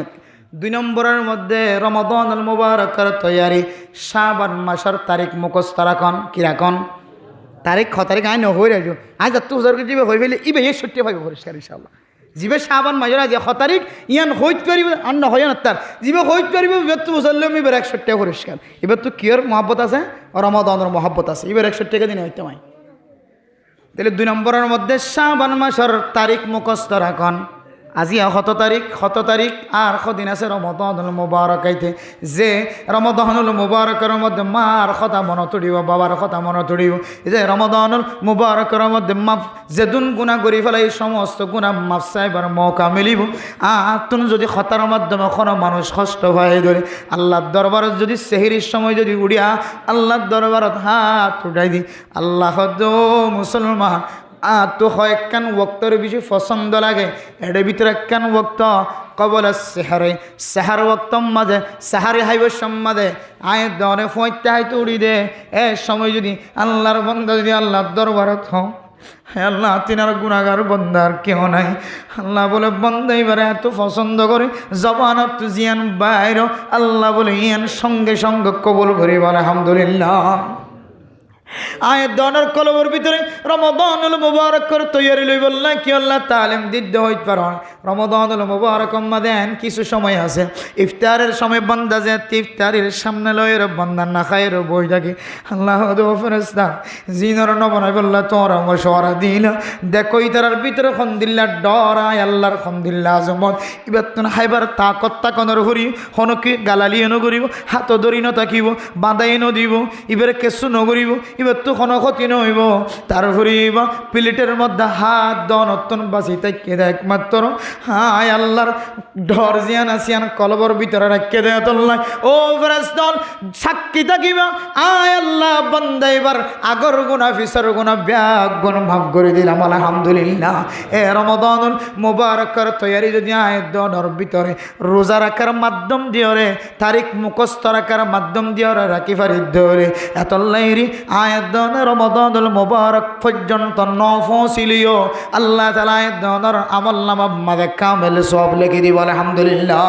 2 নম্বরের মধ্যে রমাদানুল মুবারকের তৈয়ারি শাবান মাসের তারিখ মুখস্থ রাখন, কি রাখন তারিখ 6 তারিখ আই নহই রাখো আজ তো হুজুরকে জিবে হই ফেলে ইবে 61 পাইব পরিষ্কার ইনশাআল্লাহ। জিবে শাবান মাসের আজ 6 তারিখ ইয়ান হইতে পারিব আর ন হয় না, তার জিবে হইতে পারিব এবার তো মুসল্লাম এবার 61 পরিষ্কার, এবার তো কিয়র মহব্বত আছে রমাদানের মহব্বত আছে, এবার 61 দিন হইতে হয়। তাহলে 2 নম্বরের মধ্যে শাবান মাসের তারিখ মুখস্থ রাখন, আজি 7 তারিখ আর কদিন আছে রমাদানুল মুবারক আইতে, যে রমাদানুল মুবারকের মধ্যে মার কথা মনে তুলিব, বাবার কথা মনে তুলিব, যে রমাদানুল মুবারকের মধ্যে মাফ যেদুন গুণা করি ফেলে এই সমস্ত গুণা মাফ চাইবার মৌকা মিলিব। তুমি যদি খতার মাধ্যমে কোনো মানুষ কষ্ট হয়ে ধরে আল্লাহর দরবারত যদি সেহরির সময় যদি উড়িয়া আল্লাহর দরবারত হাত উঠাই দি, আল্লাহ মুসলমান তো কয়েকখান ওক্তর বেশি পছন্দ লাগে, এর ভিতরে একখান ওক্ত কবল সেহারে সেহার ওক্ত মাঝে সেহারে হাইব সম্মাদে আয়ের দরে ফইতে হাইতে উড়ি দে, এ সময় যদি আল্লাহর বন্দা যদি আল্লাহর দরবারত হও, আল্লাহ তিনার গুণাগার বন্দার কেউ নাই, আল্লাহ বলে বন্দা এবারে এত পছন্দ করে জবানত জিয়ান বাইর, আল্লাহ বলে ইয়ান সঙ্গে সঙ্গে কবল করি বলে আলহামদুলিল্লাহ। আয়াত দনের কলবের ভিতরে রমাদানুল মুবারক করে তৈরি লই বললা কি আল্লাহ তালিম দিতে হইতে পারে রমাদানুল মুবারক দেন কিছু সময় আছে ইফতারের সময় বান্দা যে ইফতারের সামনে লয়ের বান্দা না খায়ের বই থাকে আল্লাহ দো ফেরেশতা জিনর নবনাই বললা তোর মশওয়ারা দিল দেখো ইতার ভিতরে খন্দিল্লা ডরায় আল্লাহর খন্দিল্লা আজমত এবার তো হাইবার তাকত তাকনের হরি হনকি গালালি এনো করিব হাত ধরি ন থাকিব বাঁধাই ন দিব এবারে কেঁচু নগরিব এবার তো কোনো ক্ষতি নইব তারপরে প্লেটের মধ্যে হাত দন অত্যন বাঁচি তাকে একমাত্র হায় আল্লাহর ডর জিয়ান আসিয়ান কলবর ভিতরে রাখে দেয় তোল্লাই ও ফেরেশতা সাক্ষী থাকিবা আয় আল্লাহ বান্দা এবার আগর গুনাহ ফিসর গুনাহ ব্যাগ গুণ মাফ করে দিলাম আলহামদুলিল্লাহ এ রমাদানুল মুবারকের তৈরি যদি আয় দনের ভিতরে রোজা রাখার মাধ্যম দিয়ে রে তারিখ মুখস্থ রাখার মাধ্যম দিয়ে রে রাখি ফারি ধরে এতল্লাইরি আয় দনের রমাদানুল মুবারক পর্যন্ত নফসিলিও আল্লাহ তাআলা আয় দনের আমল নামা মাদে কামেল সব লিখে দিব আলহামদুলিল্লাহ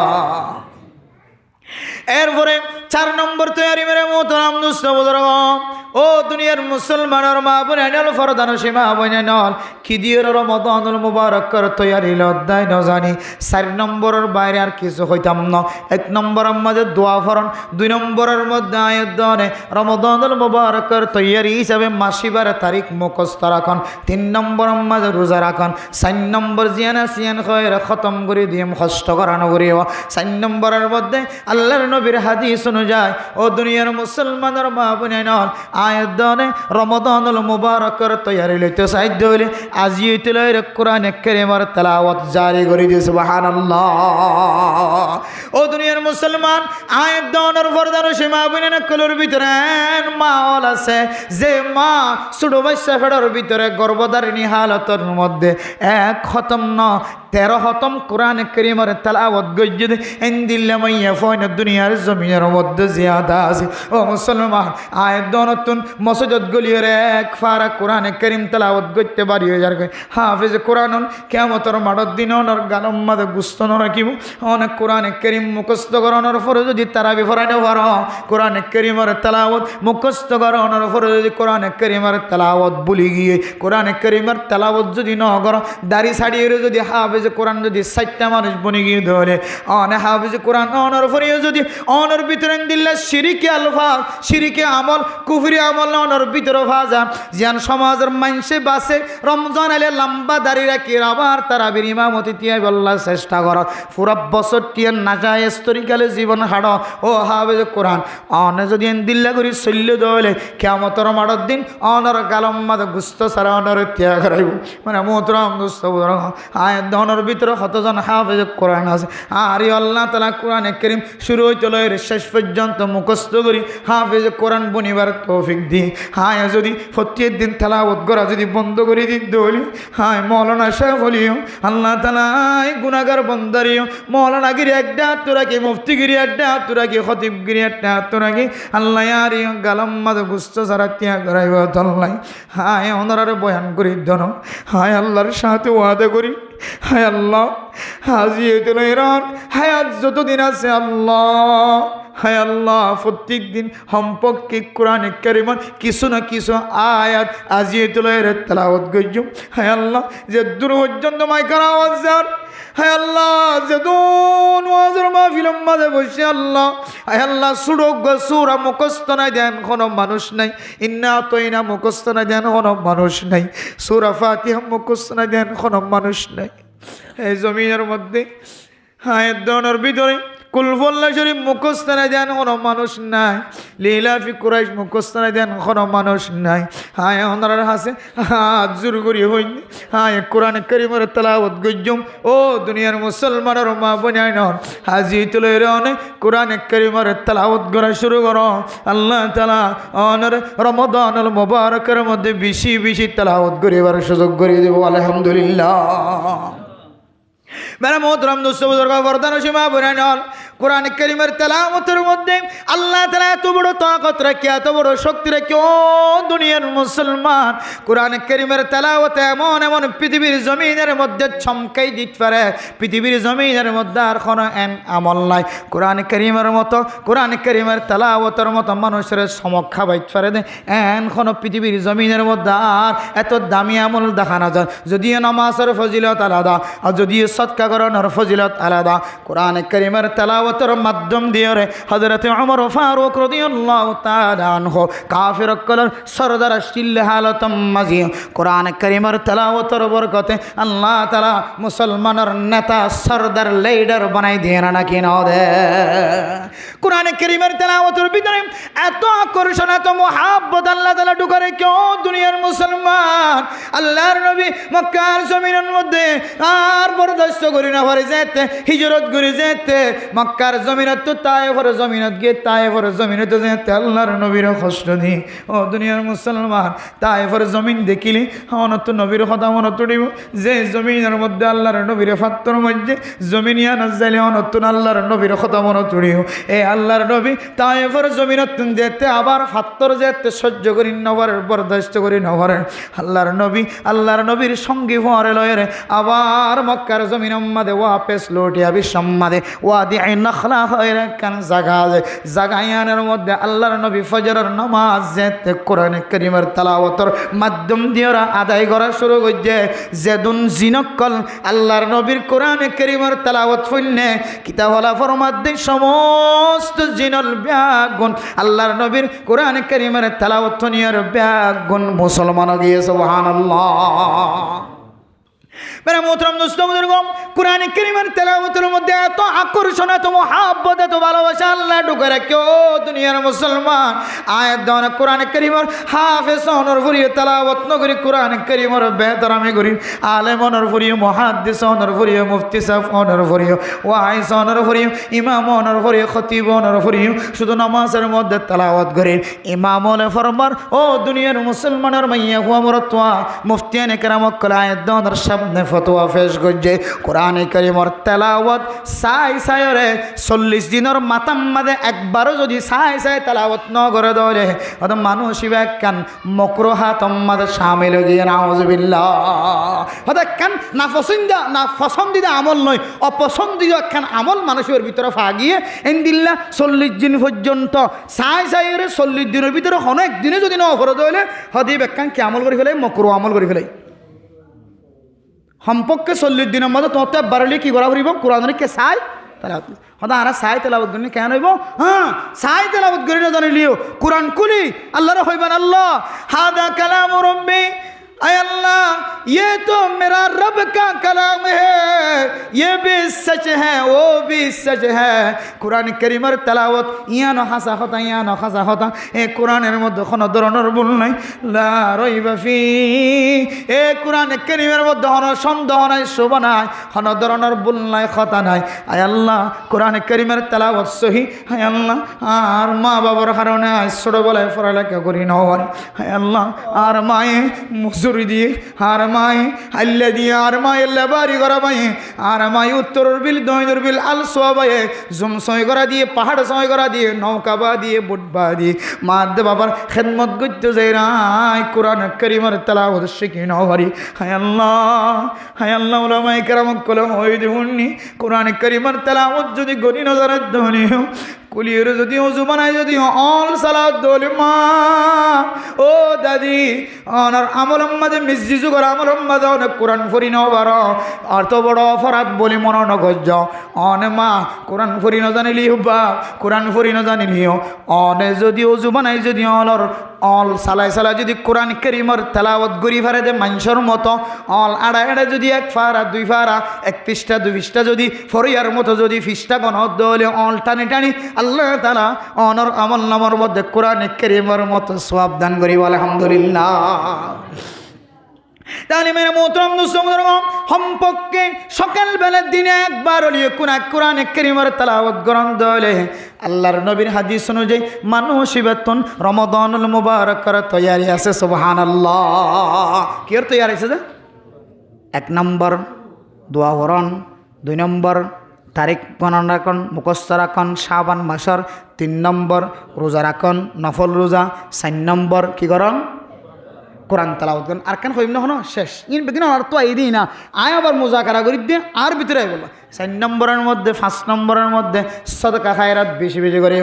এরপরে 4 নম্বর তৈরি মেরে মোহতারাম দোস্ত বুজুর্গ ও দুনিয়ার মুসলমানের মা বোন আইনাল ফরদান সীমা বইনাল কি দিয়ে রমাদানুল মুবারক কর তৈরি অধ্যায় ন জানি 4 নম্বরের বাইরে আর কিছু হইতাম না 1 নম্বরের মধ্যে দোয়া ফরন 2 নম্বরের মধ্যে আয়াত দনে রমাদানুল মুবারক কর তৈরি হিসাবে মাসিবার তারিখ মুখস্থ রাখন 3 নম্বরের মধ্যে রোজা রাখন 4 নম্বর জিয়ানা সিয়ান খয়র খতম করে দিয়ে কষ্ট করানো করিও 4 নম্বরের মধ্যে আল্লাহর নবীর হাদিস অনুযায়ী ও দুনিয়ার মুসলমানের মা বোন আইনাল আয়াত দনে রমাদানুল মুবারকের তৈরি লইতে সাহায্য হইলে আজি হইতে লইরে কোরআন কারীমের তেলাওয়াত জারি করে দিয়ে সুবহানাল্লাহ ও দুনিয়ার মুসলমান আয়াত দনের ফরদান সীমা বইনে কলর ভিতরে মা ওয়াল আছে যে মা ছোট বাচ্চা ফেডার ভিতরে গর্ভধারিণী হালতের মধ্যে এক খতম ন 13 খতম কোরআন কারীমের তেলাওয়াত গজ্জে ইনদিল্লা মাইয়া ফয়ন দুনিয়ার জমিনের মধ্যে জিয়াদা আছে ও মুসলমান আয়াত দনতুন মসজিদ গলির এক ফারা কোরআন কারীম তেলাওয়াত করতে পারি হয়ে যাবে হাফেজ কোরআন কিয়ামতের মাঠের দিন ওনার গালম মাঝে গুস্ত ন রাখিব অনেক কোরআন কারীম মুখস্থ করানোর পরে যদি তারাবি পড়াইতে পারো কোরআন কারীমের তেলাওয়াত মুখস্থ করানোর পরে যদি কোরআন কারীমের তেলাওয়াত ভুলে গিয়ে কোরআন কারীমের তেলাওয়াত যদি ন করো দাড়ি ছাড়িয়ে যদি হাফেজ কোরআন যদি 60টা মানুষ বনে গিয়ে ধরে অনে হাফেজ কোরআন অনর পরে যদি অনর ভিতরে দিল্লা শিরিকি আলফাজ শিরিকি আমল কুফরি আমল অনর ভিতরে ভাজা যেন সমাজের মানুষে বাসে রমজান আলে লম্বা দাড়ি রাখি আবার তারাবির ইমামতি তিয়াই বল্লা চেষ্টা কর পুরা বছর টিয়ার নাজায়েজ তরিকালে জীবন হাড় ও হাফেজ কোরআন অনে যদি দিল্লা করি চল্য দলে কিয়ামতের মাঠের দিন অনর গালম মাদ গুস্ত সারা অনর ত্যাগ করাইব মানে মোহতরম দোস্ত আয়াত দনের ভিতরে কতজন হাফেজ কোরআন আছে আর আল্লাহ তাআলা কোরআনে কারীম শুরু হইতে লয়ের শেষ পর্যন্ত মুখস্থ করি হাফেজ কোরআন বনিবার তৌফিক দি হায় যদি প্রত্যেক দিন তেলাওয়াত করা যদি বন্ধ করে দিতে হলি হায় মৌলানা সাহেব হলিও আল্লাহ তাআলা গুনাহগার বন্দারিও মৌলানা গিরি একটা তোরাকে মুফতি গিরি একটা তোরাকে খতিব গিরি একটা তোরাকে আল্লাহ আর গালাম মাঝে গুস্ত সারা ত্যাগ করাইব আল্লাহ হায় ওনার বয়ান করি ধন হায় আল্লাহর সাথে ওয়াদা করি হায় আল্লাহ হাজি ইরান হায়াত যতদিন আছে আল্লাহ হায় আল্লাহ প্রত্যেক দিন সম্পর্কে কোরআন কারীমের কিছু না কিছু আয়াত আজি তেলাওয়াত গজ্জুম হায় আল্লাহ যে দূর পর্যন্ত মাইকার আওয়াজ যার হায় আল্লাহ যে দোন ওয়াজের মাহফিলের মাঝে বসে আল্লাহ হায় আল্লাহ সুরগ সূরা মুখস্থ নাই দেন কোনো মানুষ নাই ইন্না আতাইনা মুখস্থ নাই দেন কোনো মানুষ নাই সূরা ফাতিহা মুখস্থ নাই দেন কোনো মানুষ নাই এই জমিনের মধ্যে হায় দনের ভিতরে কুলফুল্লাহ শরীফ মুখস্থ নাই দেন কোনো মানুষ নাই লিলাফি কুরাইশ মুখস্থ নাই দেন কোনো মানুষ নাই হায় ওনার হাসে হাত জোর করি হইনি হায় কোরআন কারীমের তেলাওয়াত গজ্জুম ও দুনিয়ার মুসলমানের মা বোনাই নন হাজি তুলের অনেক কোরআন কারীমের তেলাওয়াত করা শুরু করো আল্লাহ তাআলা অনর রমাদানুল মুবারকের মধ্যে বেশি বেশি তেলাওয়াত করিবার সুযোগ করে দেব আলহামদুলিল্লাহ মেরা মোহতরম দোস্ত বুজুর্গ বর্দান সীমা বুরানল কোরআন কারীমের তেলাওয়াতের মধ্যে আল্লাহ তাআলা এত বড় তাকত রাখে এত বড় শক্তি রাখে ও দুনিয়ার মুসলমান কোরআন কারীমের তেলাওয়াতে এমন এমন পৃথিবীর জমিনের মধ্যে চমকাই দিতে পারে পৃথিবীর জমিনের মধ্যে আর কোনো আমল নাই কোরআন কারীমের মতো কোরআন কারীমের তেলাওয়াতের মতো মানুষের সমক্ষা বাইতে পারে এন কোনো পৃথিবীর জমিনের মধ্যে আর এত দামি আমল দেখানো যায় যদিও নামাজের ফজিলত আলাদা আর যদিও সদকা করানোর ফজিলত আলাদা কোরআন কারীমের তেলাওয়াতের মাধ্যম দিয়ে হযরত ওমর ফারুক রাদিয়াল্লাহু তাআলা আনহু কাফির কলর সরদার শিল্লে হালতম মাজি কোরআন কারীমের তেলাওয়াতের বরকতে আল্লাহ তাআলা মুসলমানের নেতা সরদার লিডার বানাই দিয়ে নাকি না দে কোরআন কারীমের তেলাওয়াতের ভিতরে এত আকর্ষণ এত মুহাব্বত আল্লাহ তাআলা ঢুকারে কেউ দুনিয়ার মুসলমান আল্লাহর নবী মক্কার জমিনের মধ্যে আর বরদাস্ত করি না পারে যেতে হিজরত করে যেতে মক্কার জমিনত তো তায়েফের জমিনত গিয়ে তায়েফের জমিনত যেতে আল্লাহর নবীর কষ্ট দি ও দুনিয়ার মুসলমান তায়েফের জমিন দেখিলি অনত নবীর কথা মনত দিব যে জমিনের মধ্যে আল্লাহর নবীর ফাত্তর মধ্যে জমিনিয়া নজাইলে অনত আল্লাহর নবীর কথা মনত দিব এ আল্লাহর নবী তায়েফের জমিনত যেতে আবার ফাত্তর যেতে সহ্য করি নবার বরদাস্ত করি নবার আল্লাহর নবীর সঙ্গী হওয়ারে লয়ের আবার মক্কার জমিন মাদে ওয়াপেস লোটিয়া বিশ্বমাদে ওয়াদি নখলা হয়ে কান জাগায়ানের মধ্যে আল্লাহর নবী ফজরের নামাজ যেতে কোরআন কারীমের তেলাওয়াতের মাধ্যম দিয়ে ওরা আদায় করা শুরু করছে যেদুন জিনকল আল্লাহর নবীর কোরআন কারীমের তেলাওয়াত শুননে কিতাবলা ফরমাদ্দে সমস্ত জিনল ব্যাগুন আল্লাহর নবীর কোরআন কারীমের তেলাওয়াত নিয়ার ব্যাগুন মুসলমান গিয়ে সুবহানাল্লাহ मेरा मोहतरम दोस्तों बुजुर्गों कुरान करीमेर तेलावतेर मध्य एत आकर्षण एत मुहाब्बत एत भालोबासा आल्लाह ढुके राखे ओ दुनियार मुसलमान आयात दान कुरान करीमेर हाफेज हनर फरिये तेलावत नगरी कुरान करीमेर बेहतरामी करी आलेम हनर फरिये मुहाद्दिस हनर फरिये मुफ्ती साहब हनर फरिये वाइज हनर फरिये इमाम हनर फरिये खतीब हनर फरिये शुधु नामाजेर मध्य तेलावत करी इमाम हले फरमान ओ दुनियार मुसलमानेर माइया हुआ मरतवा मुफ्तियाने केराम कल आयात दानर सामने ফতোয়া পেশ করছে কোরআন কারীমের তেলাওয়াত সাই সায়রে 40 দিনের মাতাম মাদে একবারও যদি সাই সাই তেলাওয়াত ন করে দলে অত মানুষ ইবাকান মাকরুহাত মাদে শামিল হয়ে নাউজুবিল্লাহ হদা কান না পছন্দিদা আমল নয় অপছন্দিদা কান আমল মানুষের ভিতরে ফাগিয়ে ইনদিল্লাহ 40 দিন পর্যন্ত সাই সায়রে 40 দিনের ভিতরে অনেক দিনে যদি ন করে দলে হদি বেকান কি আমল করে ফেলে মাকরু আমল করে ফেলে সম্পর্কে 40 দিনের মধ্যে তোমার বাড়লে কি করা করিব কোরআনকে চাই তেলাওয়াত হদা আর চাই তেলাওয়াত করি কেন হইব হ্যাঁ চাই তেলাওয়াত করি না জানিলিও কোরআন কুলি আল্লাহর হইবেন আল্লাহ হাদা কালাম রব্বি आय अल्लाह ये तो मेरा रब का कलाम है ये भी सच है वो भी सच है कुरान करीमर तलावत या न हासा होता ए कुरानेर मध्य कोनो धरनेर भूल নাই ला रइबा फी ए कुरान करीमेर मध्य कोनो सन्देह নাই শোভা নাই কোনো ধরনের ভুল নাই কথা নাই আয় আল্লাহ কুরান করিমের তেলাওয়াত সহি আয় আল্লাহ আর মা বাবার কারণে ছোটবেলায় পড়ালেখা করি না হয় আয় আল্লাহ আর মায়ে মজুরি দিয়ে আর মায়ে আল্লাহ দিয়ে আর মায়ে লেবারি করা মায়ে আর মায়ে উত্তরের বিল দক্ষিণের বিল আল সোয়াবায়ে জুম সয় করা দিয়ে পাহাড় সয় করা দিয়ে নৌকা বা দিয়ে বুট বা দিয়ে মা দে বাবার খেদমত করতে যাই রায় কোরআন করিমের তেলাওয়াত শিখি না হরি হায় আল্লাহ উলামায়ে কেরাম কলম হই দিউনি কোরআন করিমের তেলাওয়াত যদি গনি নজরের ধনিও কুলিয়ের যদি ওযু বানায় যদি অল সালাত দলে মা ও দাদি অনার আমল মাঝে মিসজিজু করা আমল মাঝে অনেক কোরআন ফরি নাও বার আর তো বড় অপরাধ বলি মনে ন গজ্জ অনে মা কোরআন ফরি ন জানিলি বা কোরআন ফরি ন জানিলিও অনে যদি ওযু বানায় যদি অল সালাই যদি কোরআন কারীমের তেলাওয়াত গরি ফারে দে মানুষের মতো অল আড়া যদি এক ফারা দুই ফারা এক পৃষ্ঠা দুই পৃষ্ঠা যদি ফরিয়ার মতো যদি পৃষ্ঠা গণ দলে অল টানি আল্লাহ তাআলা অনর আমল নামার মধ্যে কোরআন কারীমের মতো সওয়াব দান করি আলহামদুলিল্লাহ তাহলে মেরে মোহতরম দুসুমর সম্পর্কে সকালবেলার দিনে একবার হলিয়ে কোরআন কারীমের তেলাওয়াত গ্রন্থ হলে আল্লাহর নবীর হাদিস অনুযায়ী মানুষ বেতন রমাদানুল মুবারকের তৈয়ারি আছে সুবহানাল্লাহ কি এর তৈয়ারি আছে যে এক নম্বর দোয়া করন 2 নম্বর তারিখ গণনা রাখন, মুখস্থ রাখন শাবান মাসের। 3 নম্বর রোজা রাখন, নফল রোজা। 4 নম্বর কি করন? কোরআন তালাওয়াত করেন। আর কেন কইম না শেষ ইন বেদিন আর তো আই দিই না, আয় আবার মুজাকারা করি দিয়ে আর ভিতরে বললো। 4 নম্বরের মধ্যে 5 নম্বরের মধ্যে সদকা খায়রাত বেশি বেশি করে।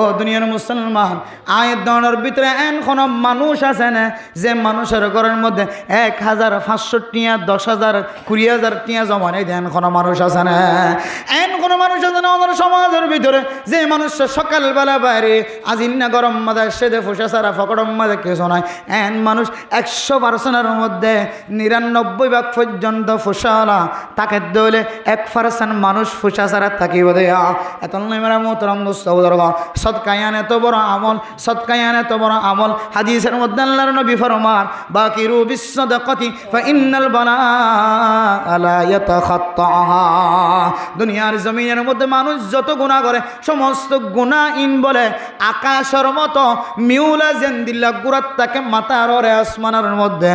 ও দুনিয়ার মুসলমান, আয়ের দনের ভিতরে এন মানুষ আছে না যে মানুষের ঘরের মধ্যে 1500 টিয়া 10,000 20,000 টিয়া জমা নেই। দেন কোনো মানুষ আছে না, এন কোনো মানুষ আছে না আমার সমাজের ভিতরে যে মানুষের সকালবেলা বাইরে আজিন না গরম মাঝে সেদে ফুসা সারা ফকড়ম মাঝে কিছু নয়। এন মানুষ 100%-এর মধ্যে 99% পর্যন্ত ফুসালা তাকে দলে 1% মানুষ ফুসা ছাড়া থাকিব দেয়া। এত মেরা মোহতরম দোস্ত বুজুর্গ, সদকায়ান এত বড় আমল, সদকায়ান এত বড় আমল। হাদিসের মধ্যে আল্লাহর নবী ফরমান বাকিরু বিসসাদাকাতি ফা ইন্নাল বালাআ লা ইয়াতাখাত্তাহা। দুনিয়ার জমিনের মধ্যে মানুষ যত গুনাহ করে সমস্ত গুনাহ ইন বলে আকাশের মতো মিউলা জেন্দিল্লা গুরাত তাকে মাথার ওরে আসমানের মধ্যে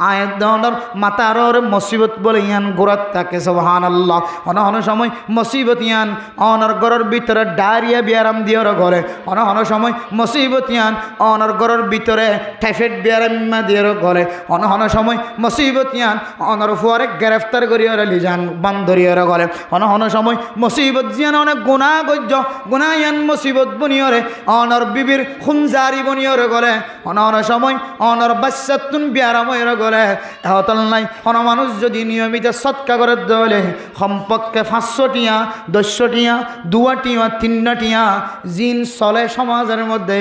আয়াত দনের মাথার ওরে মুসিবত বলে ইয়ান গুরাত তাকে সুবহানাল্লাহ। অনহন সময় মুসিবত ইয়ান অনর ঘরের ভিতরে ডায়রিয়া বিয়ারাম দিয়ের ঘরে, অনহন সময় মুসিবত ইয়ান অনর ঘরের ভিতরে টাইফয়েড বিয়ারাম দিয়ের ঘরে, অনহন সময় মুসিবত ইয়ান অনর ফুয়ারে গ্রেফতার করিয়ে লিজান বান্ধরিয়ের ঘরে, অনহন সময় মুসিবত জিয়ান অনেক গুনাহ গজ্য গুনাহ ইয়ান মুসিবত বনিয়রে অনর বিবির খুনজারি বনিয়র ঘরে, অনহন সময় অনর বাচ্চাতুন বিয়ারাময়ের ঘরে। এহতল নাই কোন মানুষ যদি নিয়মিত সৎকা করে দলে সম্পর্কে 500 টিয়া 10 টিয়া 2 টিয়া 3 টিয়া জিন চলে সমাজের মধ্যে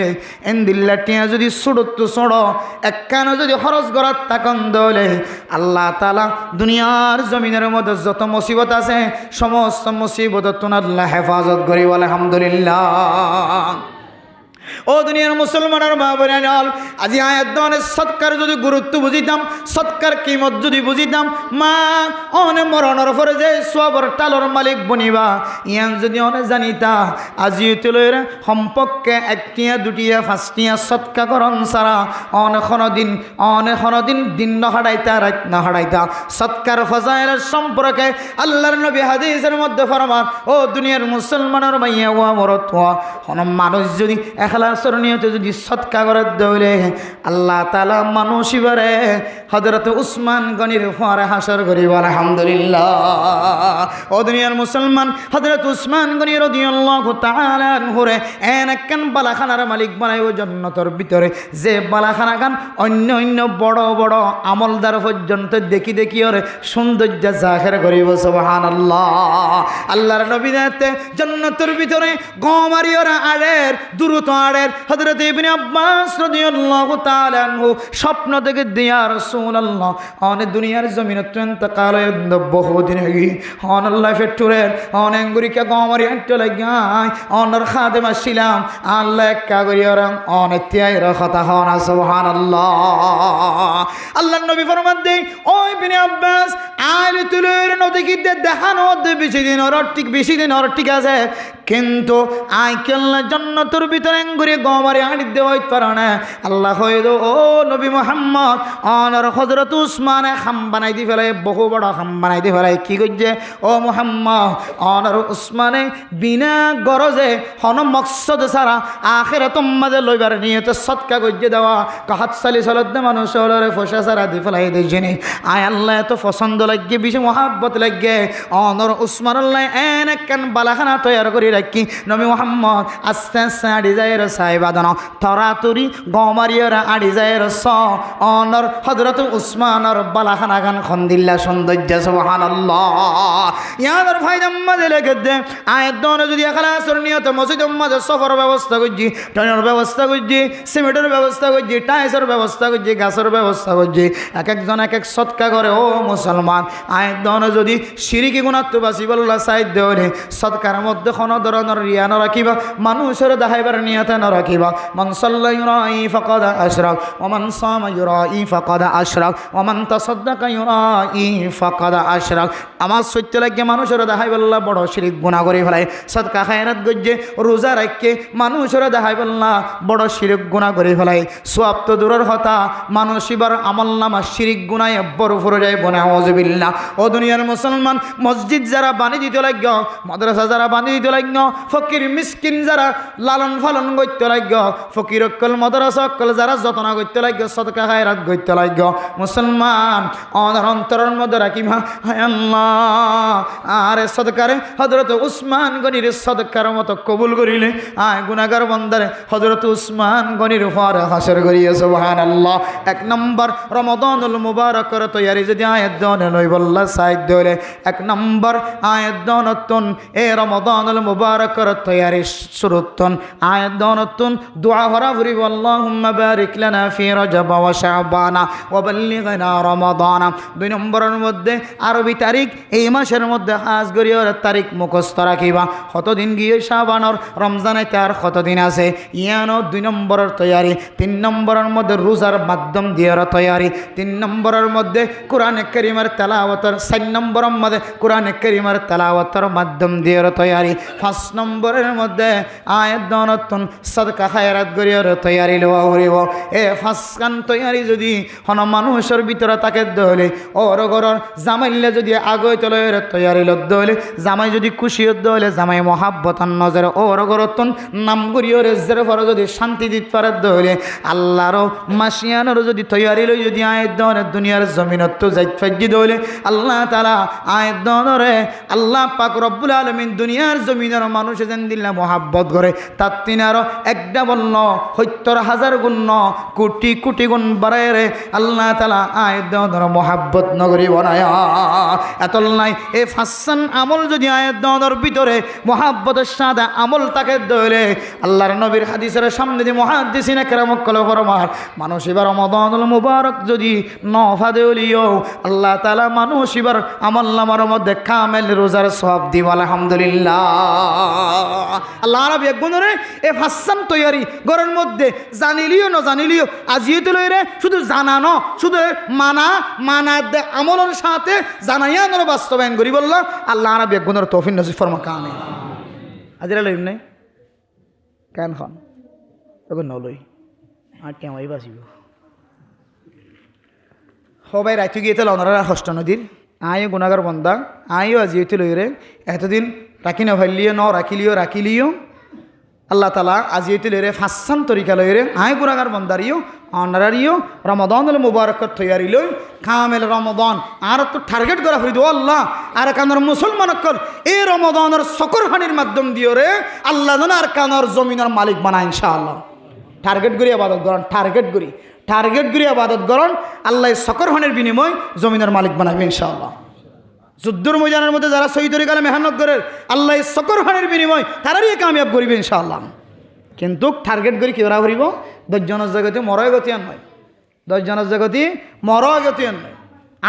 এন্দিল্লা টিয়া যদি ছোটো ছোড়ো একখান যদি খরচ করার তাকন দলে আল্লাহ তাআলা দুনিয়ার জমিনের মধ্যে যত মুসিবত আছে সমস্ত মুসিবত তুন আল্লাহ হেফাজত করি আলহামদুলিল্লাহ। ও দুনিয়ার মুসলমানের মা বোনেরা, আজি আয়াত দনের সৎকার যদি গুরুত্ব বুঝিতাম, সৎকার কিমত যদি বুঝিতাম, মা অনে মরণের পরে যে সবর টালর মালিক বনিবা ইয়ান যদি অনে জানিতা আজি তুলের সম্পর্কে 1 টিয়া 2 টিয়া 5 টিয়া সৎকা করন সারা অনেক দিন দিন না হারাইতা রাত না হারাইতা সৎকার ফজাইলের সম্পর্কে আল্লাহর নবী হাদিসের মধ্যে ফরমান ও দুনিয়ার মুসলমানের মাইয়া ও মরত কোন মানুষ যদি এখলাসের নিয়তে যদি সৎকা করে দৌলে আল্লাহ তাআলা মানুষিবারে হযরত উসমান গনির ফরে হাসর করিব আলহামদুলিল্লাহ। ও দুনিয়ার মুসলমান, হযরত উসমান গনি রাদিয়াল্লাহু তাআলা আনহুরে একখান বালাখানার মালিক বানাইব জান্নাতের ভিতরে, যে বালাখানা গান অন্য বড় বড় আমলদার পর্যন্ত দেখি ওরে সৌন্দর্য জাহের করিব সুবহানাল্লাহ। আল্লাহর নবী নাতে জান্নাতের ভিতরে গমারিয়রা আড়ের দ্রুত আড়ের হযরত ইবনে আব্বাস রাদিয়াল্লাহু তাআলা আনহু স্বপ্ন দেখে দিয়া রাসূলুল্লাহ অনেক দুনিয়ার জমিনে ইন্তেকাল বহুদিন হয়ে অন আল্লাহ ফেটুরের অনেক গুরিকে গমারি আনতে লাগাই অনর খাদেম আসছিলাম আল্লাহ একা করিয়া অনেক তিয়াইর কথা হন সুবহানাল্লাহ। আল্লাহর নবী ফরমান দেই ও ইবনে আব্বাস আইলে তুলের নদী কিতে দেখানো বেশি দিন ওর ঠিক আছে, কিন্তু আইকেল্লা জান্নাতের ভিতরে ঘুরে গমারে আড়ি দেওয়াই পারে না। আল্লাহ কইল ও নবী মুহাম্মদ অনর হযরত উসমানে খাম বানাই দি ফেলে, বহু বড় খাম বানাই দি ফেলে। কি কইছে ও মুহাম্মদ অনর উসমানে বিনা গরজে হন মকসদ সারা আখিরাত মাঝে লইবার নিয়তে সদকা কইছে দেওয়া কাহাত সালি চলতে মানুষ হলরে ফসা সারা দি ফেলাই দিছেনি। আয় আল্লাহ এত পছন্দ লাগে বেশি মহাব্বত লাগে অনর উসমানুল্লাহ একখান বালাখানা তৈয়ার করি রাখি নবী মুহাম্মদ আস্তে আস্তে আড়ি যায় সাহেবাদন তরাতুরি গমারিয়র আড়ি যায় স অনর হযরত উসমানর বালাখানা গান খন্দিল্লা সৌন্দর্য সুবহানাল্লাহ। ইয়াদের ফায়দাম মাঝে লেগে দে আয়ের দনে যদি এখলাসের নিয়ত মসজিদের মাঝে সফর ব্যবস্থা করছি, ট্রেনের ব্যবস্থা করছি, সিমেন্টের ব্যবস্থা করছি, টাইসের ব্যবস্থা করছি, গাছের ব্যবস্থা করছি, একজন এক সৎকা করে। ও মুসলমান আয়ের দনে যদি শিরিকি গুণাত্ম বাসি বল্লা সাইড দেওয়া সৎকার মধ্যে কোনো অন্তরণর রিয়া ন রাখিবা মানুষের দেখাইবার নিয়তে ন রাখিবা মান সাল্লা ইউরাই ফাকাদ আশরাক ওয়া মান সামা ইউরাই ফাকাদ আশরাক ওয়া মান তাসাদ্দাকা ইউরাই ফাকাদ আশরাক আমার সত্য লাগে মানুষের দেখাইবাল্লা বড় শিরক গুনাহ করে ফেলায় সদকা খায়রাত গজ্জে রোজা রাখকে মানুষের দেখাইবাল্লা বড় শিরক গুনাহ করে ফেলায় সওয়াব তো দূরের কথা মানুষ এবার আমলনামা শিরক গুনাহে ভরপুর যায় বনা আউযুবিল্লাহ ও দুনিয়ার মুসলমান মসজিদ যারা বানিয়ে দিতে লাগল মাদ্রাসা যারা বানিয়ে দিতে লাগল ফকির মিসকিন যারা লালন পালন করতে লাগল ফকির অকল মাদ্রাসা অকল যারা যত্ন করতে লাগল সদকা খায়রাত করতে লাগল মুসলমান অন্তরের মধ্যে রাখিবা হায় আল্লাহ আরে সদকারে হযরত উসমান গনির সদকার মতো কবুল করিলে আয় গুনাহগার বান্দারে হযরত উসমান গনির উপর হাসর করিয়া সুবহানাল্লাহ এক নম্বর রমাদানুল মুবারকের তৈয়ারি যদি আয়াত দনে লইবল্লা সাইদ দলে এক নম্বর আয়াত দনতুন এ রমাদানুল মুবারকের তৈয়ারি শুরুতুন আয়াত দনতুন দোয়া ভরা ভরি আল্লাহুম্মা বারিক লানা ফি রজব ওয়া শাবানা ওয়া বাল্লিগনা রমাদানা দুই নম্বরের মধ্যে আরবি তারিখ এই মাসের মধ্যে হাজ গরিয়র তারিখ মুখস্থ রাখিবা কতদিন গিয়ে শাবানর রমজানে তার কতদিন আছে ইয়ানো দুই নম্বরের তৈয়ারি তিন নম্বরের মধ্যে রোজার মাধ্যম দিয়ে তৈয়ারি তিন নম্বরের মধ্যে কোরআনে কারীমের তেলাওয়াতের চার নম্বরের মধ্যে কোরআনে কারীমের তেলাওয়াতের মাধ্যম দিয়ে তৈয়ারি পাঁচ নম্বরের মধ্যে আয়াত দনতুন সদকা খায়রাত গরিয়র তৈয়ারি লওয়া হইব এ ফাঁসকান তৈয়ারি যদি হন মানুষের ভিতরে তাকে দলে ওর ঘরের জামাইলে যদি আগে চলে তৈয়ারি লদ্দ হলে জামাই যদি খুশি হদ্দ হলে জামাই মহাব্বতান নজরে ওর ঘরতন নাম করিও রেজের পরে যদি শান্তি দিতে পারে হলে আল্লাহরও মাসিয়ানেরও যদি তৈয়ারি লই যদি আয়ের দনের দুনিয়ার জমিনত যাইত ফাইজি দলে আল্লাহ তাআলা আয়ের দনরে আল্লাহ পাক রব্বুল আলামিন দুনিয়ার জমিনের মানুষ যেন দিল্লা মহাব্বত করে তার তিনারও একটা বলল ৭০,০০০ গুণ কোটি কোটি গুণ বাড়ায় রে আল্লাহ তাআলা আয়ের দনের মহাব্বত নগরী বানায় এতল নাই এই ফাসান আমল যদি আয়ের দনের ভিতরে মহাব্বতের সাদা আমল তাকে দলে আল্লাহর নবীর হাদিসের সামনে দিয়ে মুহাদ্দিসিনে কেরাম কলে ফরমার মানুষ এবার রমাদানুল মুবারক যদি নফাদে হলিও আল্লাহ তাআলা মানুষ এবার আমল নামার মধ্যে কামেল রোজার সওয়াব দিব আলহামদুলিল্লাহ আল্লাহ রাব্বি একগুণরে এই ফাসান তৈয়ারি ঘরের মধ্যে জানিলিও না জানিলিও আজিয়ে তো লইরে শুধু জানানো শুধু মানা আমলের সাথে জানাইয়া নর বাস্তবায়ন করি বলল আল্লাহ রাব্বি একগুণের তৌফিক নসিব ফরমাক আমিন আজিরা লইম নাই কেন খান তখন নলই আর কেমাই বাঁচিব সবাই রাইতে গিয়ে তো লনারা হষ্ট নদীর আয়ও গুণাগার বন্দা আয়ও আজিয়ে লইরে এতদিন রাখি না ভাইলিও ন রাখিলিও আল্লাহ তাআলা আজিয়ে লইরে ফাঁসান তরিকা লইরে আয় গুণাগার বন্দারিও অনারারিও রমাদানুল মুবারকের তৈয়ারি লই কামেল রমাদান আর তো টার্গেট করা হইদ আল্লাহ আর কানোর মুসলমান অকল এই রমাদানের সকরহানির মাধ্যম দিয়ে রে আল্লাহ যেন আর কানোর জমিনের মালিক বানায় ইনশাআল্লাহ টার্গেট করি আবাদত করেন টার্গেট করি আবাদত করেন আল্লাহ সকরহানির বিনিময় জমিনের মালিক বানাবে ইনশাআল্লাহ যুদ্ধর ময়দানের মধ্যে যারা শহীদ তরিকালে মেহনত করে আল্লাহ সকরহানির বিনিময় তারাই কামিয়াব করিবে ইনশাআল্লাহ কিন্তু টার্গেট করি কি ওরা করিব 10 জনের জগতে মরয় গতি আন নয় 10 জনের জগতে মরয় গতি আন নয়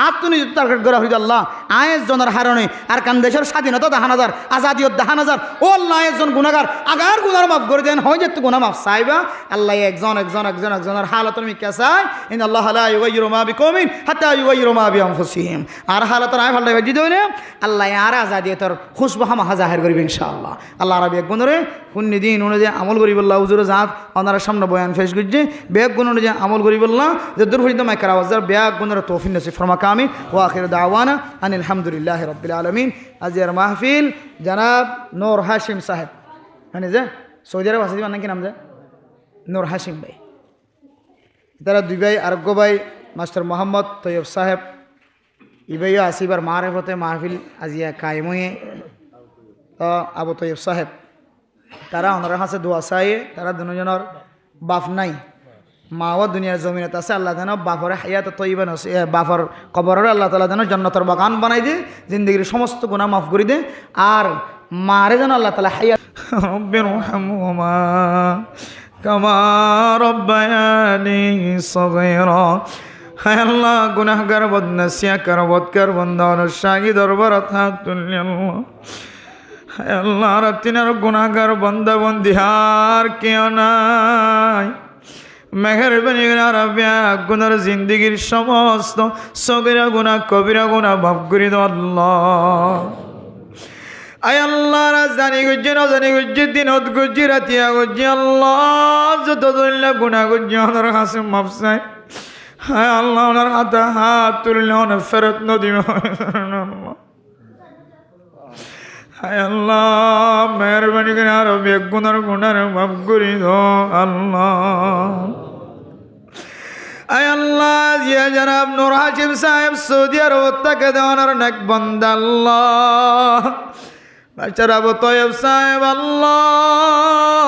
আত্মনিযুক্ত টার্গেট করা হইল আল্লাহ আয়ের জনের হারণে আর কান দেশের স্বাধীনতা দেখান হাজার আজাদিয়ত দেখান হাজার ও আল্লাহ একজন গুণাগার আগার গুণার মাফ করে দেন হয় যে গুণা মাফ চাইবা আল্লাহ একজনের হালতর মিকা চাই ইন আল্লাহ লা ইউগাইয়িরু মা বিকওমিন হাত্তা ইউগাইয়িরু মা বিআনফুসিহিম আর হালতর আয় ফালটা বাজি দইলে আল্লাহ আর আজাদিয়তর খুশবু হামা জাহির করবে ইনশাআল্লাহ আল্লাহ রাব্বি এক গুণরে কোন দিন অনুযায়ী আমল করি বললা হুজুরে জাত ওনার সামনে বয়ান পেশ করছে বেগ গুণ অনুযায়ী আমল করি বললা যে দূর হইতে মাইকার আওয়াজ বেগ গুণের তৌফিক নসিব ফরমাক আমিন ওয়া আখির দাওয়ানা আনিল হামদুলিল্লাহি রাব্বিল আলামিন আজিয়ার মাহফিল জনাব নূর হাশিম সাহেব মানে যে সৌদি আরব আছে নাকি নাম যে নূর হাশিম ভাই তারা দুই ভাই আরোগ্য ভাই মাস্টার মোহাম্মদ তৈয়ব সাহেব ইবাইয়া আসিবার মারেফতে মাহফিল আজিয়া কায়েম হয়ে তো আবু তৈয়ব সাহেব তারা ওনার কাছে দোয়া চাইয়ে তারা দুজনের বাপ নাই মাও দুনিয়ার জমিনত আছে আল্লাহ যেন বাপরে হায়াত তৈবা বাপর কবরের আল্লাহ তাআলা যেন জান্নাতের বাগান বানাই দে জিন্দগির সমস্ত গুনাহ মাফ করে দে আর মারে যেন আল্লাহ তাআলা হায়াত রব্বিরহামহুমা কামা রব্বায়ানি সগীরা হায় আল্লাহ গুনাহগার বদনসিয়া কর বদকার বন্দার শাহি দরবারত হাত তুলি আল্লাহ হায় আল্লাহ রাতিনার গুনাহগার বান্দা বান্দি আর কেউ নাই মেহেরবানি করে আরাবিয়া গুনার জিন্দিগির সমস্ত সগীরা গুনাহ কবিরা গুনাহ মাফ করে দাও আল্লাহ আয় আল্লাহ জানি গুজ্জি না জানি গুজ্জি দিনত গুজ্জি রাতিয়া গুজ্জি আল্লাহ যত দল্লা গুনাহ গুজ্জি ওনার কাছে মাফ চাই হায় আল্লাহ ওনার হাতে হাত তুললে ওনার ফেরত নদী হায় আল্লাহ মেহরবানি করে আরো বেগুনার গুনার মাফ করে দাও আল্লাহ আয় আল্লাহ জিয়া জনাব নূর হাশিম সাহেব সৌদি আরব থেকে দেওয়ার নেক বান্দা আল্লাহ বাচ্চারা তয়েব সাহেব আল্লাহ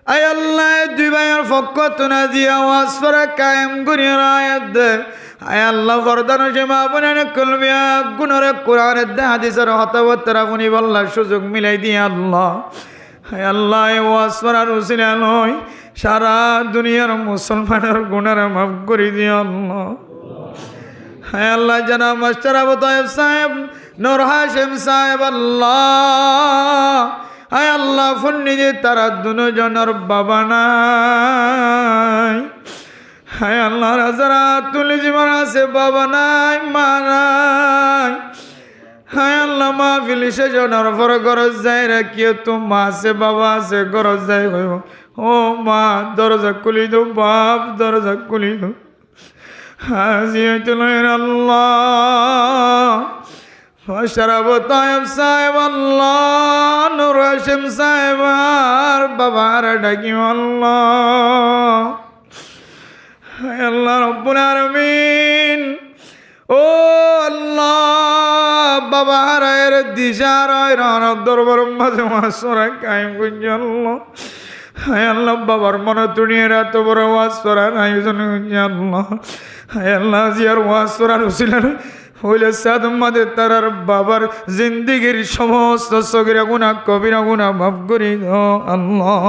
আয় আল্লাহ দুই ভাইয়ের পক্ষ তুনা দিয়া ওয়াজ করে কায়েম করি রায়াত দে আয় আল্লাহ বরদান সীমা বনেন কলমিয়া গুণরে কোরআনের দে হাদিসের হতাবত্তরা ফুনি বল্লা সুযোগ মিলাই দিয়ে আল্লাহ আয় আল্লাহ ওয়াজ করার উসিলা নয় সারা দুনিয়ার মুসলমানের গুণের মাফ করে দিয়ে আল্লাহ হায় আল্লাহ জনাব মাস্টার আবু তয়েব সাহেব নূর হাশিম সাহেব আল্লাহ হায় আল্লাহ ফুন্নি যে তারা দুজনের বাবা নাই হায় আল্লাহ রাজারা তুলি জীবন আছে বাবা নাই মা নাই হায় আল্লাহ মা ফিলিসে জনের পর গরজ যায় রে কেউ তো মা আছে বাবা আছে গরজ যায় কইব ও মা দরজা খুলি দো বাপ দরজা খুলি দো হাজিয়াতুল আল্লাহ ফশরাব তায়েব সাহেব আল্লাহ নূর হাশিম সাহেব আর বাবার ডাকি আল্লাহ হায় আল্লাহ রব্বুল আলামিন ও আল্লাহ বাবা রায়ের দিশার রানার দরবার মাঝে মাসরা কায়েম করি আল্লাহ হায় আল্লাহ বাবার মনে তুনিয়ে এত বড় ওয়াজ করার আয়োজন করি আল্লাহ হায় আল্লাহ জিয়ার ওয়াজ করার উসিলা হইলে সাদমাদে তারার বাবার জিন্দিগির সমস্ত সগীরা গুনাহ কবিরা গুনাহ মাফ করে দাও আল্লাহ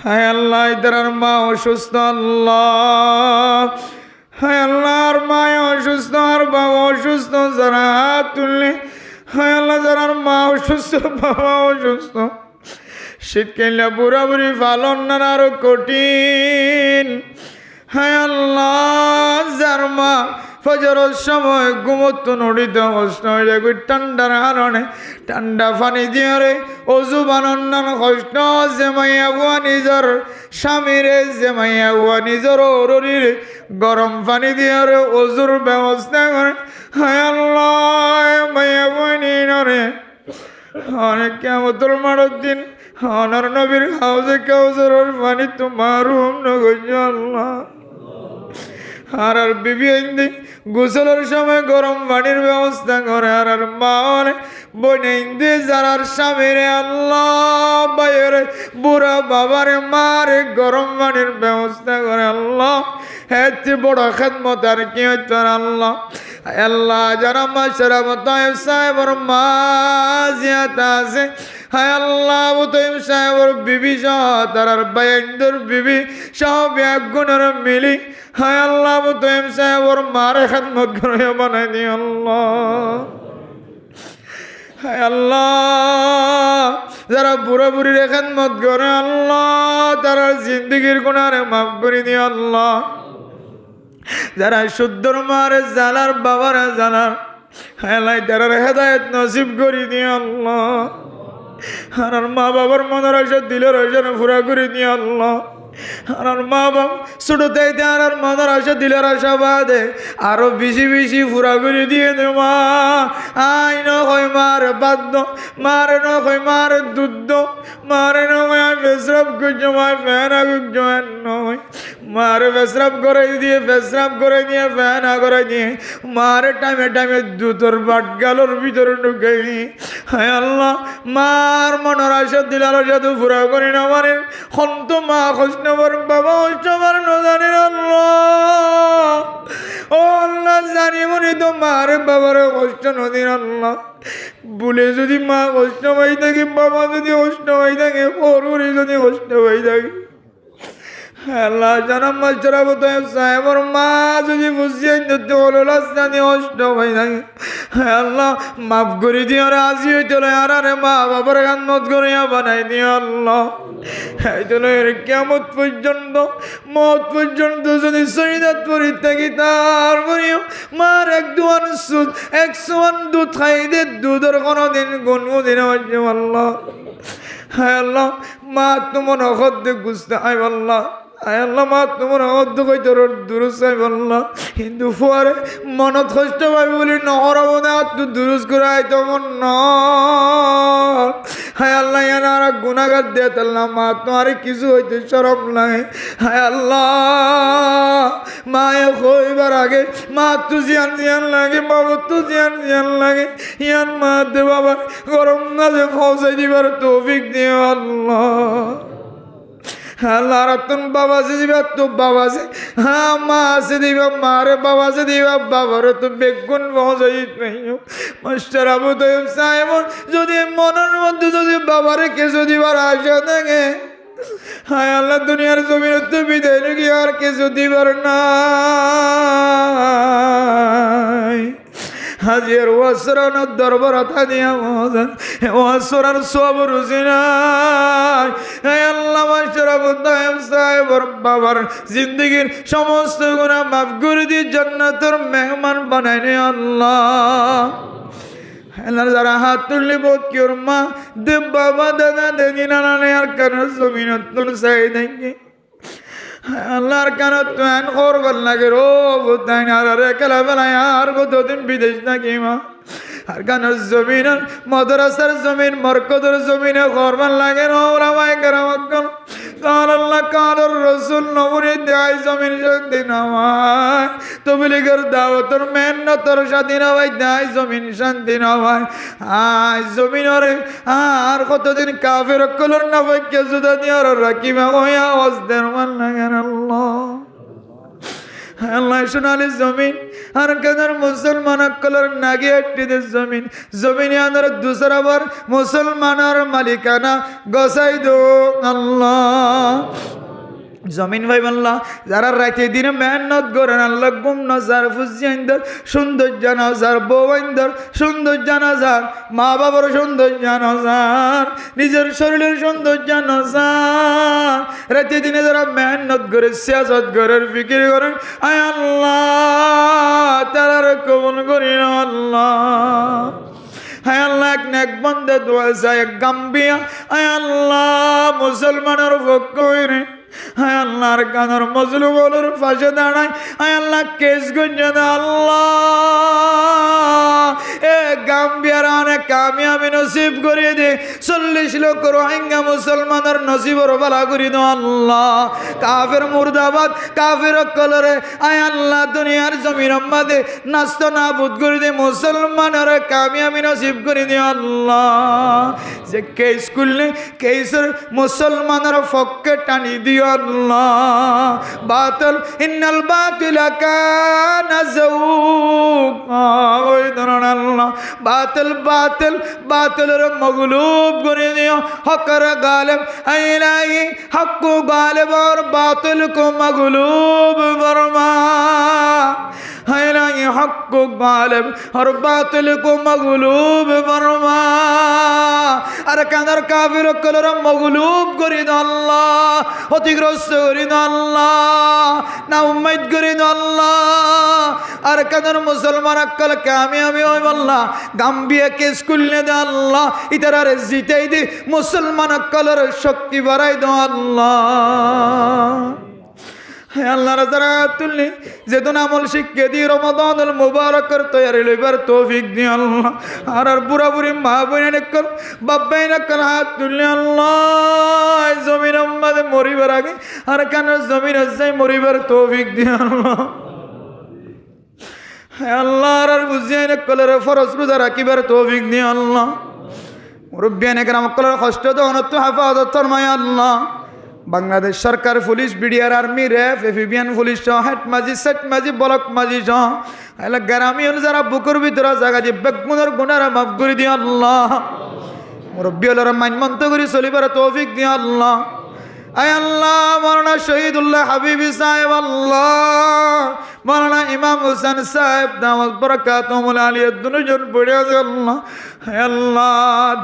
হায় আল্লাহ তারার মা অসুস্থ আল্লাহ হায় আল্লাহর মা অসুস্থ আর বাবা অসুস্থ যারা হাত তুললে হায় আল্লাহ যারার মা অসুস্থ বাবা অসুস্থ শীতকালে বুড়া বুড়ি পালন না আরো কঠিন হায় আল্লাহ যার মা ফজরের সময় ঘুমতো নড়িতে কষ্ট হয়ে যায় ঠান্ডার কারণে ঠান্ডা পানি দিয়ে রে অজু বানান কষ্ট জেমাইয়া বুয়া নিজের স্বামীরে জেমাইয়া বুয়া নিজের অরুরিরে গরম পানি দিয়ে রে অজুর ব্যবস্থা করে হায় আল্লাহ মাইয়া বুয়া নিয়ে অনেক কেমতর মারত দিন অনার নবীর হাউজে কাউসারের পানি তোমার আল্লাহ আর আর বিবি ইন্দি গোসলের সময় গরম পানির ব্যবস্থা করে আর আর মা বনে ইন্দি যারার স্বামীরে আল্লাহ বাইরে বুড়া বাবারে মারে গরম পানির ব্যবস্থা করে আল্লাহ এত বড় খেদমত আর কি হইতো আল্লাহ আল্লাহ যারা মাশরাব তায়েব সাহেবর মা জিয়াতা আছে হায় আল্লাহ তায়েব সাহেবর বিবি সহ তারার বাইন্দর বিবি সহ ব্যাগুণের মিলি হায় আল্লাহ তায়েব সাহেবর মারে খেদমত করে বানাই দি আল্লাহ হায় আল্লাহ যারা বুড়া বুড়ির খেদমত করে আল্লাহ তারা জিন্দিগির গুনারে মাফ করে দি আল্লাহ যারা শুদ্ধর মারে জানার বাবারা জানার হায় তারা হেদায়েত নসিব করে দিয়ে আল্লাহ আর মা বাবার মনের আশা দিলের আশা পুরা করে দিয়ে আল্লাহ আর মা বাপ ছোটতে আর মনের আশা দিলের আশা বাদে আরো বেশি বেশি পুরা করে দিয়ে দে মা আই নয় মার বাদ্য মারে নয় মার দুধ মারে নয় বেসরাব গুজো মায় ফেনা গুজো নয় মারে বেসরাব করে দিয়ে বেসরাব করে দিয়ে ফেনা করে দিয়ে মারে টাইমে টাইমে দুধর বাট গালোর ভিতরে ঢুকে হায় আল্লাহ মার মনের আশা দিলার আশা তো পুরা করি না মারে হন্ত মা কষ্ট বাবা সবার নজানের আল্লাহ ও আল্লাহ জানি মনে তো মার বাবার কষ্ট নদীর আল্লাহ বলে যদি মা কষ্ট পাই থাকে বাবা যদি কষ্ট পাই থাকে ওর যদি কষ্ট পাই থাকে আল্লাহ জনম মাস্টারাবো তো সাহেবর মা যদি বুঝিয়ে দিতে হলো রাস্তানি অষ্ট ভাই থাকে আল্লাহ মাফ করে দিও রাজি হইতে আর আরে মা বাবার গান্নত করিয়া বানাই দিও আল্লাহ এই জন্য কেমন পর্যন্ত মত পর্যন্ত যদি শহীদাত পরি থাকি তারপরেও মার এক দুয়ান সুদ 100 দুধ খাই দে দুধের কোনোদিন গুনগুদিন হচ্ছে আল্লাহ হ্যাঁ আল্লাহ মা তোমার অখদ্দে গুছতে আয় আল্লাহ আয় আল্লাহ মা তোমার অদ্দ কই তোর দুরুস আয় আল্লাহ কিন্তু ফুয়ারে মনত কষ্ট পাই বলি নহর মনে আত্ম দুরুস করে আয় তোমার ন হায় আল্লাহ ইয়ান আর গুনাগার দিয়ে তাল্লাহ মা তোমার কিছু হইতে শরম লাগে হায় আল্লাহ মায়ে কইবার আগে মা তু জিয়ান জিয়ান লাগে বাবা তু জিয়ান জিয়ান লাগে ইয়ান মা দে বাবা গরম না যে পৌঁছাই দিবার তৌফিক দিও আল্লাহ আল্লাহ রাতুন বাবা সে দিবা তো বাবা সে হ্যাঁ মা সে দিবা মারে বাবা সে দিবা বাবারে তো বেগুন পৌঁছাই মাস্টার আবু তৈব সাহেব যদি মনের মধ্যে যদি বাবারে কিছু দিবার আশা থাকে হায় আল্লাহ দুনিয়ার জমির তো বিদায় নাকি আর কিছু দিবার নাই হাজির ওয়াসরানোর দরবার দিয়া মহাজন ওয়াসরার সব রুজি নাই আল্লাহ মাস্টার আবু তাহেব সাহেবর বাবার জিন্দগির সমস্ত গুনাহ মাফ করে দিয়ে জান্নাতের মেহমান বানাই নে আল্লাহ আল্লাহ যারা হাত তুললে বোধ কি ওর মা দে বাবা দাদা দিদি নানা আর কারণ জমিনত তোর চাই দেখি আল্লাহর কারণ তো এন করবার লাগে রো বুঝাই না আর খেলা বেলায় আর কতদিন বিদেশ থাকি মা আর কারণ জমিন মাদ্রাসার জমিন মরকদের জমিনে করবার লাগে ওলামাই কেরামত কাল আল্লাহ কালর রসুল নবুরে দেয় জমিন শান্তি নামায় তবলিগের দাওয়াতর মেহনতর শান্তি নামায় দেয় জমিন শান্তি নামায় আয় জমিনরে আর কতদিন কাফের কলর না পাইকে জুদা দিয়ে আর রাখিবা হইয়া আওয়াজ দেন মান লাগেন আল্লাহ আল্লাহ সোনালি জমিন আর কাদের মুসলমান কলর নাগে একটিদের জমিন জমিনে আনার দুসরা বার মুসলমানের মালিকানা গসাই দো আল্লাহ জমিন ভাই আল্লাহ যারা রাতে দিনে মেহনত করেন আল্লাহ গুম নজার ফুজিয়াইন্দর সুন্দর জানাজার বৌয়াইন্দর সুন্দর জানাজার মা বাবার সুন্দর জানাজার নিজের শরীরের সুন্দর জানাজার রাতে দিনে যারা মেহনত করে সিয়াসত করেন ফিকির করেন আয় আল্লাহ তারা কবুল করেন আল্লাহ হায় আল্লাহ এক নেক বন্দে দোয়া যায় গাম্বিয়া আয় আল্লাহ মুসলমানের পক্ষ হইরে হায় আল্লাহর কানর মজলুমের পাশে দাঁড়ায় হায় আল্লাহ কেস গঞ্জে আল্লাহ এ গাম্বিয়ার অনেক কামিয়াবি নসিব করিয়ে দে 40 লক্ষ রোহিঙ্গা মুসলমানের নসিবর বালা করি দো আল্লাহ কাফের মুর্দাবাদ কাফের কলরে আয় আল্লাহ দুনিয়ার জমির মাঝে নাস্ত নাবুদ করে দে মুসলমানের কামিয়াবি নসিব করে দে আল্লাহ যে কেস করলে কেসের মুসলমানের পক্ষে টানি দিও আল্লাহ বাতিল ইন্নাল বাতিলা কানা যাউকা ওই ধরনের আল্লাহ বাতিল বাতিল বাতিলের মগলুব করে দিও হকের গালিব ইলাহি হক গালিব और बातिल को मगलूब फरमा इलाही हक को गालिब और बातिल को मगलूब फरमा আর কানার কাফির কলর মগলুব করে দাও আল্লাহ অতিগ্রস্ত করে দাও আল্লাহ না উম্মত করে দাও আল্লাহ আর কানার মুসলমান আকল কামিয়াবি হয় আল্লাহ গাম্বিয়া কেস করলে দাও আল্লাহ ইতারারে জিতাই দে মুসলমান আকলের শক্তি বাড়াই দাও আল্লাহ আল্লাহ রাজারা তুললি যেদিন আমল শিক্ষা দিয়ে রমাদানুল মুবারকের তৈরি লইবার তৌফিক দিয়ে আল্লাহ আর বুড়া বুড়ি মা বোন কর বাবাই কর হাত তুললে আল্লাহ জমিন আমাদের মরিবার আগে আর কেন জমিন যাই মরিবার তৌফিক দিয়ে আল্লাহ আল্লাহ আর বুঝিয়ে কলের ফরজ রোজা রাখিবার তৌফিক দিয়ে আল্লাহ মুরব্বিয়ান একরাম কলের কষ্ট দহনত হেফাজত ফরমায় আল্লাহ বাংলাদেশ সরকার পুলিশ বিডিআর আর্মি র্যাব এফিবিয়ান পুলিশ সহ হেড মাঝি সেট মাঝি ব্লক মাঝি সহ এলা গ্রামী যারা বুকুর ভিতরে জায়গা যে বেগুনের গুণারা মাফ করে দিয়ে আল্লাহ মুরব্বী হলার মাইন মন্ত করে চলিবার তৌফিক দিয়ে আল্লাহ আয় আল্লাহ মাওলানা শহীদুল্লাহ হাবিবি সাহেব আল্লাহ মাওলানা ইমাম হোসেন সাহেব দামাত বরকাতুহুল আলিয়া দুজন পড়ে আছে আল্লাহ হায় আল্লাহ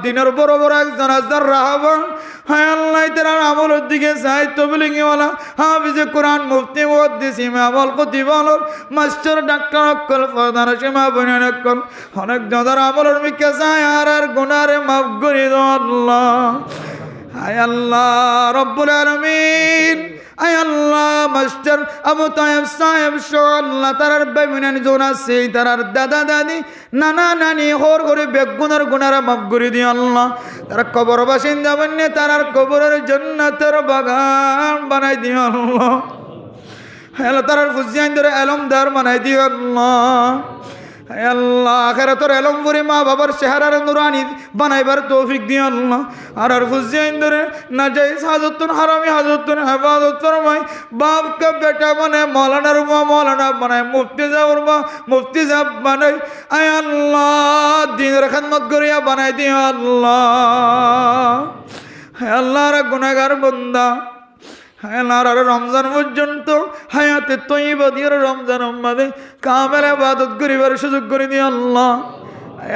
দিনের বড় বড় একজন আজদার রাহাবান হায় আল্লাহ তার আমলের দিকে চাই তবলিগি ওয়ালা হাফিজে কোরআন মুফতি মুহাদ্দিস ইমাম আল খতিব মাস্টার ডাক্তার অকল প্রধান সীমা বনিয়ান অকল অনেক যাদের আমলের মিকে চাই আর গুনারে মাফ করে দাও আল্লাহ আয় আল্লাহ রব্বুল আলামিন আয় আল্লাহ মাস্টার আবু তায়েব সাহেব আল্লাহ তারার বেমিনান জোন আছে তারার দাদা দাদি নানা নানি হর করে বেগুনার গুনারা মাফ করে দিও আল্লাহ তারা কবর বাসিন্দা বন্যে তারার কবরের জান্নাতের বাগান বানাই দিও আল্লাহ আল্লাহ তারার ফুজিয়ান ধরে এলমদার বানাই দিও আল্লাহ আল্লাহ আখিরাতের এলমপুরি মা বাবার চেহারার নুরানি বানাইবার তৌফিক দিও আল্লাহ আর ফুজিয়ান ধরে নাজায়েজ হাজতুন হারামি হাজতুন হেফাজত ফরমাই বাপকে বেটা বানায় মৌলানার মা মৌলানা বানায় মুফতি সাহেবের মা মুফতি সাহেব বানাই আয় আল্লাহ দিনের খিদমত করিয়া বানাই দিও আল্লাহ আল্লাহ রে গুনাহগার বান্দা আর রমজান পর্যন্ত হায়াতে তৈবা দিয়ে রমজান আমাদের কামেল ইবাদত করিবার সুযোগ করে দিও আল্লাহ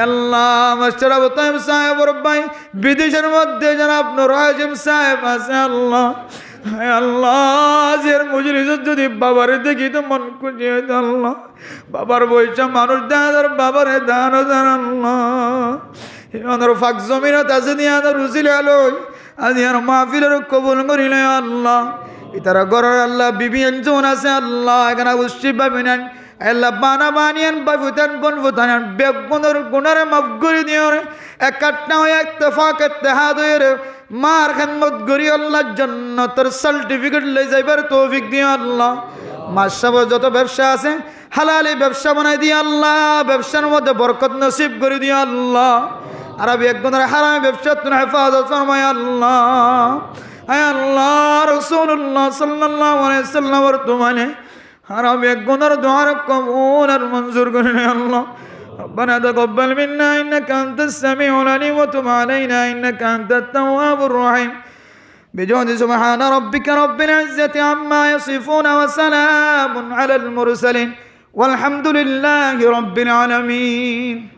আল্লাহ মাস্টার আবু তায়েব সাহেবের ভাই বিদেশের মধ্যে জনাব নূর আজিম সাহেব আছে আল্লাহ আল্লাহ আজের মজলিসে যদি বাবার দেখি তো মন খুশি হইতো আল্লাহ বাবার বইসা মানুষ দাদার বাবারে দান আল্লাহ আমাদের ফাঁক জমিনত আছে দিয়ে আমাদের উচিলে আলোয় আজ আর মাহফিলের কবুল করিলে আল্লাহ ইতারা গরের আল্লাহ বিবি একজন আছে আল্লাহ এখানে উৎসিব ভাবিনেন আল্লাহ বানা বানিয়েন বা ফুটান বন ফুটান বেগুনের গুণারে মাফ করে দিও রে একটা হয়ে ইত্তেফাক ইত্তেহাদ হয়ে রে মার খিদমত করি আল্লাহর জন্য তোর সার্টিফিকেট লই যাইবার তৌফিক দিও আল্লাহ মাশাআল্লাহ যত ব্যবসা আছে হালালি ব্যবসা বানাই দিও আল্লাহ ব্যবসার মধ্যে বরকত নসিব করে দিও আল্লাহ আর বেগুনের হারামি ব্যবসা তুমি হেফাজত ফরমাই আল্লাহ আয় আল্লাহ রাসূলুল্লাহ সাল্লাল্লাহু আলাইহি ওয়াসাল্লাম বর্তমানে আর বেগুনের দুআর কবুল আর মঞ্জুর করে আল্লাহ ربنا تقبل منا إنك أنت السميع العليم وتب علينا إنك أنت التواب الرحيم بجهد سبحان ربك رب العزة عما يصفون وسلام على المرسلين والحمد لله رب العالمين